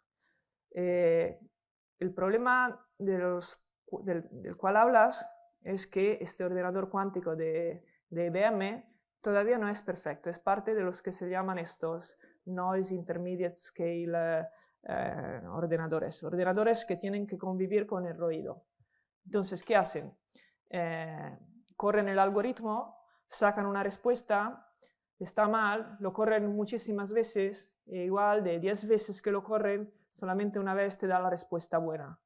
El problema del cual hablas es que este ordenador cuántico de IBM todavía no es perfecto. Es parte de los que se llaman estos Noise Intermediate Scale ordenadores que tienen que convivir con el ruido. Entonces, ¿qué hacen? Corren el algoritmo, sacan una respuesta, está mal, lo corren muchísimas veces, e igual de 10 veces que lo corren, solamente una vez te da la respuesta buena.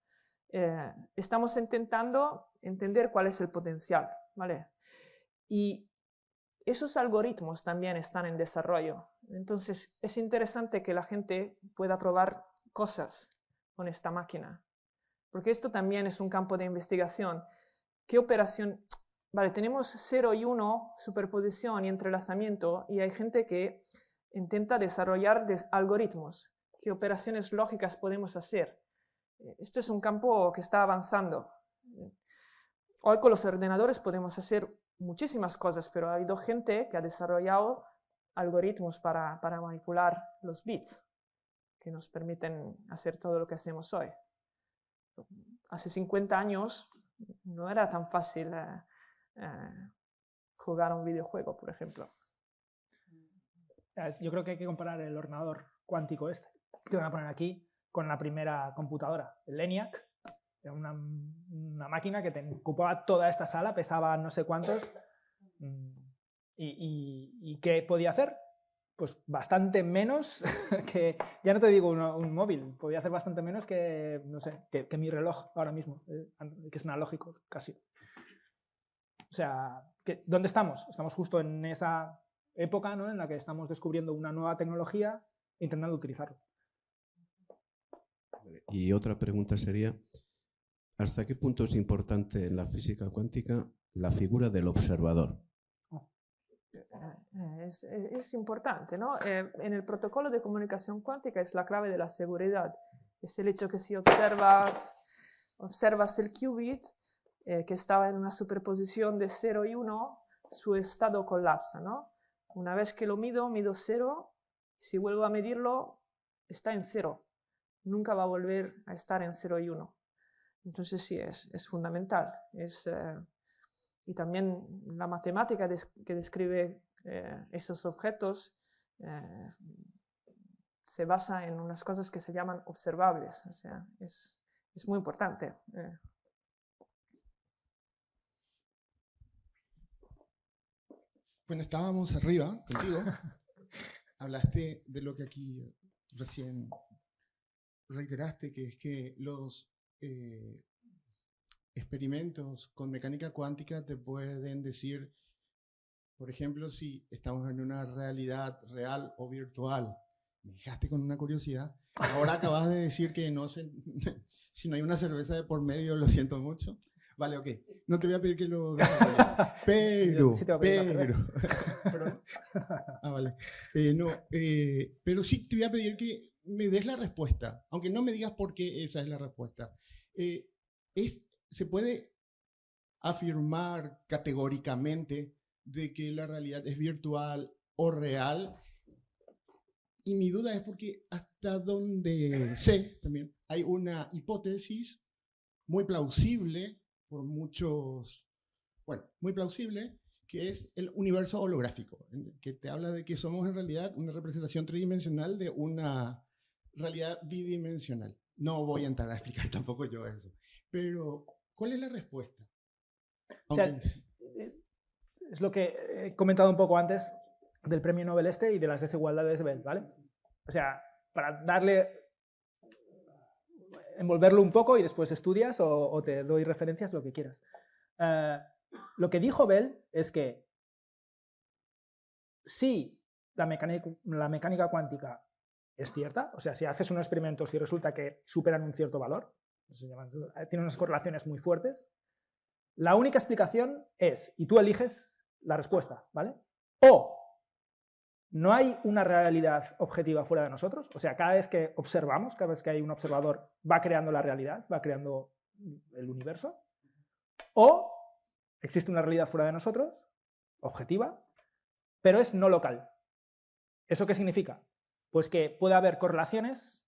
Estamos intentando entender cuál es el potencial, ¿vale? Y esos algoritmos también están en desarrollo. Entonces, es interesante que la gente pueda probar cosas con esta máquina, porque esto también es un campo de investigación. ¿Qué operación? Vale, tenemos 0 y 1, superposición y entrelazamiento, y hay gente que intenta desarrollar algoritmos. ¿Qué operaciones lógicas podemos hacer? Esto es un campo que está avanzando. Hoy con los ordenadores podemos hacer muchísimas cosas, pero ha habido gente que ha desarrollado algoritmos para manipular los bits, que nos permiten hacer todo lo que hacemos hoy. Hace 50 años no era tan fácil jugar a un videojuego, por ejemplo. Yo creo que hay que comparar el ordenador cuántico este, que van a poner aquí, con la primera computadora, el ENIAC. Era una máquina que ocupaba toda esta sala, pesaba no sé cuántos. ¿Y qué podía hacer? Pues bastante menos que, ya no te digo un móvil, podía hacer bastante menos que, no sé, que mi reloj ahora mismo, que es analógico casi. O sea, ¿dónde estamos? Estamos justo en esa época, ¿no?, en la que estamos descubriendo una nueva tecnología e intentando utilizarla. Y otra pregunta sería, ¿hasta qué punto es importante en la física cuántica la figura del observador? Es importante, ¿no? En el protocolo de comunicación cuántica es la clave de la seguridad. Es el hecho que si observas el qubit que estaba en una superposición de 0 y 1, su estado colapsa, ¿no? Una vez que lo mido 0, si vuelvo a medirlo, está en 0. Nunca va a volver a estar en 0 y 1. Entonces sí, es fundamental. Y también la matemática que describe esos objetos se basa en unas cosas que se llaman observables. O sea, es muy importante. Cuando estábamos arriba contigo, hablaste de lo que aquí recién reiteraste, que es que los experimentos con mecánica cuántica te pueden decir, por ejemplo, si estamos en una realidad real o virtual. Me dejaste con una curiosidad. Ahora acabas de decir que no sé, si no hay una cerveza de por medio, lo siento mucho. Vale, ok. No te voy a pedir que lo desarrolles. Pero, sí te voy a pedir ¿Perdón? Ah, vale. Pero sí te voy a pedir que me des la respuesta, aunque no me digas por qué esa es la respuesta. ¿Se puede afirmar categóricamente de que la realidad es virtual o real? Y mi duda es porque hasta donde sé también hay una hipótesis muy plausible por muchos, bueno, muy plausible, que es el universo holográfico, que te habla de que somos en realidad una representación tridimensional de una realidad bidimensional. No voy a entrar a explicar tampoco yo eso, pero ¿cuál es la respuesta? Aunque... O sea, es lo que he comentado un poco antes del premio Nobel y de las desigualdades de Bell, ¿vale? O sea, para envolverlo un poco y después estudias o te doy referencias, lo que quieras. Lo que dijo Bell es que si la mecánica cuántica es cierta, o sea, si haces unos experimentos y resulta que superan un cierto valor, tienen unas correlaciones muy fuertes, la única explicación es, y tú eliges la respuesta, ¿vale? O no hay una realidad objetiva fuera de nosotros, o sea, cada vez que observamos, cada vez que hay un observador, va creando la realidad, va creando el universo, o existe una realidad fuera de nosotros, objetiva, pero es no local. ¿Eso qué significa? Pues que puede haber correlaciones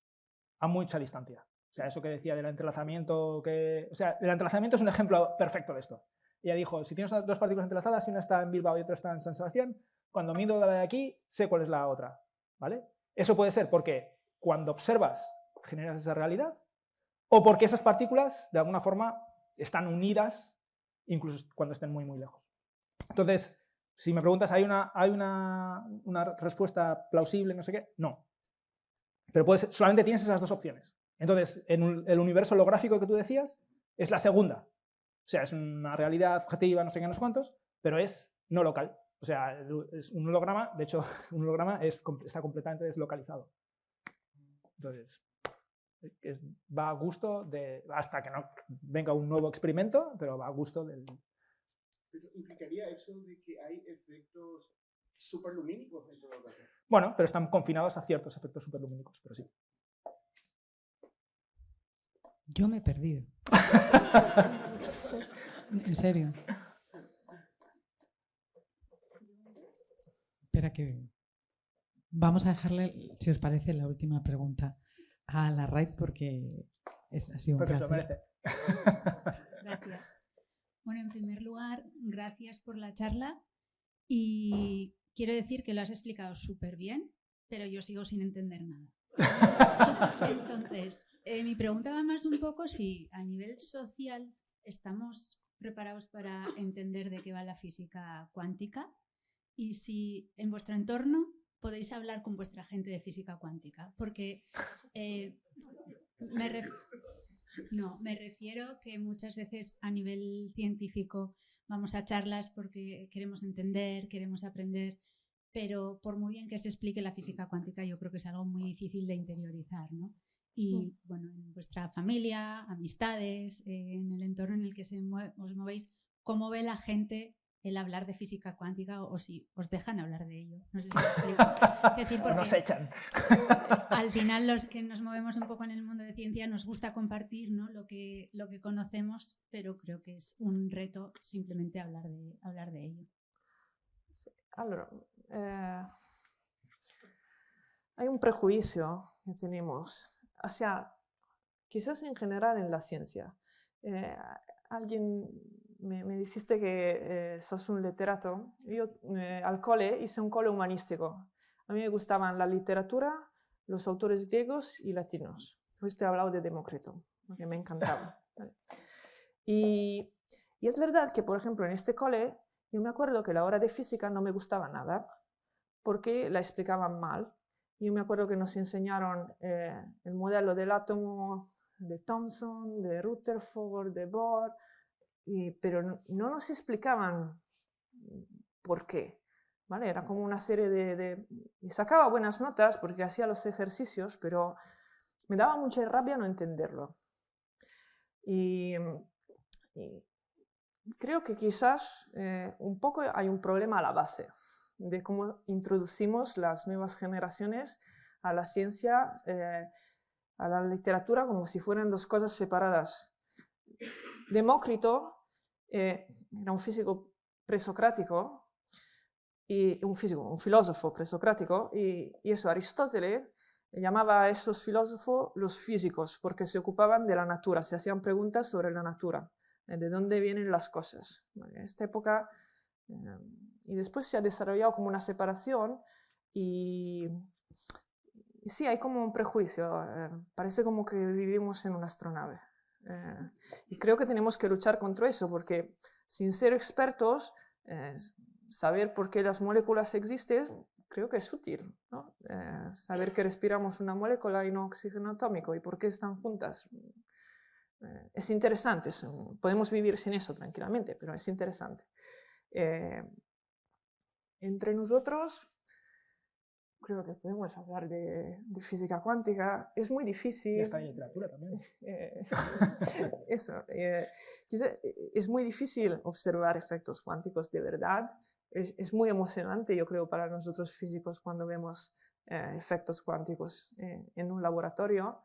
a mucha distancia. O sea, eso que decía del entrelazamiento, o sea, el entrelazamiento es un ejemplo perfecto de esto. Ella dijo, si tienes dos partículas entrelazadas, si una está en Bilbao y otra está en San Sebastián, cuando mido la de aquí, sé cuál es la otra, ¿vale? Eso puede ser porque cuando observas generas esa realidad, o porque esas partículas, de alguna forma, están unidas, incluso cuando estén muy, muy lejos. Entonces, si me preguntas, ¿hay una respuesta plausible, no sé qué? No. Pero solamente tienes esas dos opciones. Entonces, en el universo holográfico que tú decías, es la segunda. O sea, es una realidad objetiva, no sé qué, no sé cuántos, pero es no local. O sea, es un holograma, de hecho, un holograma está completamente deslocalizado. Entonces, va a gusto hasta que no venga un nuevo experimento, pero va a gusto del... ¿Pero implicaría eso de que hay efectos superlumínicos en todo caso? Bueno, pero están confinados a ciertos efectos superlumínicos, pero sí. Yo me he perdido. En serio. Espera que... Vamos a dejarle, si os parece, la última pregunta a Larraitz porque ha sido un placer. Gracias. Bueno, en primer lugar, gracias por la charla y quiero decir que lo has explicado súper bien, pero yo sigo sin entender nada. Entonces, mi pregunta va más un poco si a nivel social estamos preparados para entender de qué va la física cuántica y si en vuestro entorno podéis hablar con vuestra gente de física cuántica, porque me refiero que muchas veces a nivel científico vamos a charlas porque queremos entender, queremos aprender, pero por muy bien que se explique la física cuántica, yo creo que es algo muy difícil de interiorizar, ¿no? Y bueno, en vuestra familia, amistades, en el entorno en el que os movéis, ¿cómo ve la gente el hablar de física cuántica o si os dejan hablar de ello? No sé si me explico. Es decir, porque nos echan. Al final los que nos movemos un poco en el mundo de ciencia nos gusta compartir, ¿no? lo que conocemos, pero creo que es un reto simplemente hablar de ello. Allora, hay un prejuicio que tenemos hacia, quizás en general en la ciencia. Alguien me dijiste que sos un literato. Yo al cole hice un cole humanístico. A mí me gustaban la literatura, los autores griegos y latinos. Hoy te he hablado de Demócrito, porque me encantaba. Y es verdad que, por ejemplo, en este cole, yo me acuerdo que la hora de física no me gustaba nada, porque la explicaban mal. Yo me acuerdo que nos enseñaron el modelo del átomo de Thomson, de Rutherford, de Bohr, pero no nos explicaban por qué. ¿Vale? Era como una serie y sacaba buenas notas porque hacía los ejercicios, pero me daba mucha rabia no entenderlo. Y creo que quizás un poco hay un problema a la base de cómo introducimos las nuevas generaciones a la ciencia, a la literatura, como si fueran dos cosas separadas. Demócrito era un físico presocrático, un filósofo presocrático, y eso Aristóteles llamaba a esos filósofos los físicos, porque se ocupaban de la natura, se hacían preguntas sobre la natura, de dónde vienen las cosas. En esta época, y después se ha desarrollado como una separación, y sí, hay como un prejuicio, parece como que vivimos en una astronave. Y creo que tenemos que luchar contra eso, porque sin ser expertos, saber por qué las moléculas existen, creo que es útil, ¿no? Saber que respiramos una molécula y no oxígeno atómico y por qué están juntas. Es interesante, podemos vivir sin eso tranquilamente, pero es interesante. Entre nosotros, creo que podemos hablar de física cuántica. Es muy difícil. Y está en literatura también. Eso. Es muy difícil observar efectos cuánticos de verdad. Es muy emocionante, yo creo, para nosotros físicos cuando vemos efectos cuánticos en un laboratorio.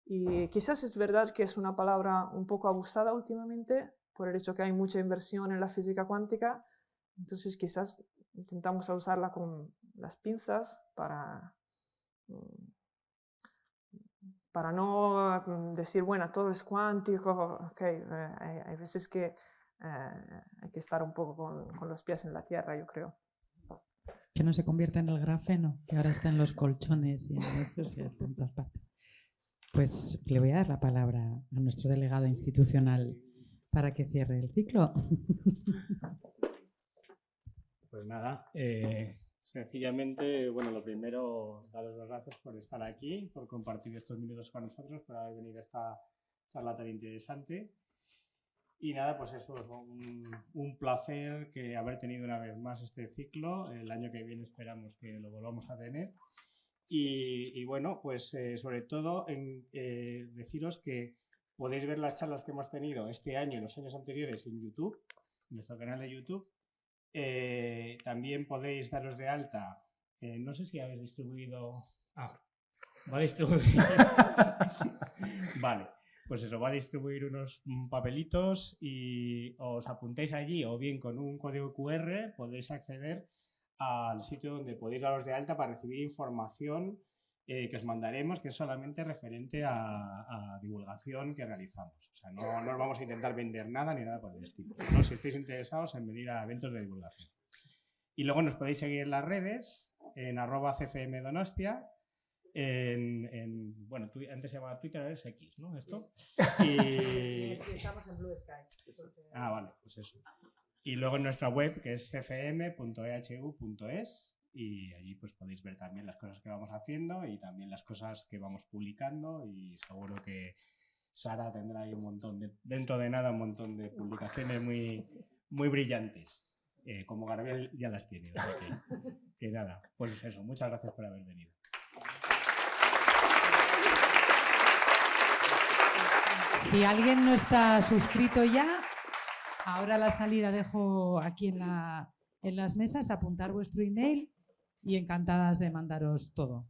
Y quizás es verdad que es una palabra un poco abusada últimamente por el hecho que hay mucha inversión en la física cuántica. Entonces quizás intentamos usarla con las pinzas para no decir, bueno, todo es cuántico. Okay, hay veces que hay que estar un poco con los pies en la tierra, yo creo. Que no se convierta en el grafeno, que ahora está en los colchones y en estos y en tantas partes. Pues le voy a dar la palabra a nuestro delegado institucional para que cierre el ciclo. Pues nada, sencillamente, bueno, lo primero, daros las gracias por estar aquí, por compartir estos minutos con nosotros, por haber venido a esta charla tan interesante. Y nada, pues eso es un placer que haber tenido una vez más este ciclo. El año que viene esperamos que lo volvamos a tener. Y bueno, pues sobre todo deciros que podéis ver las charlas que hemos tenido este año y los años anteriores en YouTube, en nuestro canal de YouTube. También podéis daros de alta. No sé si habéis distribuido... va a distribuir... Vale. Pues eso, va a distribuir unos papelitos y os apuntáis allí o bien con un código QR podéis acceder al sitio donde podéis daros de alta para recibir información que os mandaremos, que es solamente referente a divulgación que realizamos. O sea, no os vamos a intentar vender nada ni nada por el estilo, ¿no? Si estáis interesados en venir a eventos de divulgación. Y luego nos podéis seguir en las redes, en @CFMDonostia. Bueno, antes se llamaba Twitter, ahora es X, ¿no? Esto. Y... Estamos en Blue Sky. Vale, pues eso. Y luego en nuestra web, que es cfm.ehu.es, y allí pues podéis ver también las cosas que vamos haciendo y también las cosas que vamos publicando, y seguro que Sara tendrá ahí dentro de nada un montón de publicaciones muy, muy brillantes, como Gabriel ya las tiene. O sea que nada, pues eso, muchas gracias por haber venido. Si alguien no está suscrito ya, ahora a la salida dejo aquí en las mesas apuntar vuestro email y encantadas de mandaros todo.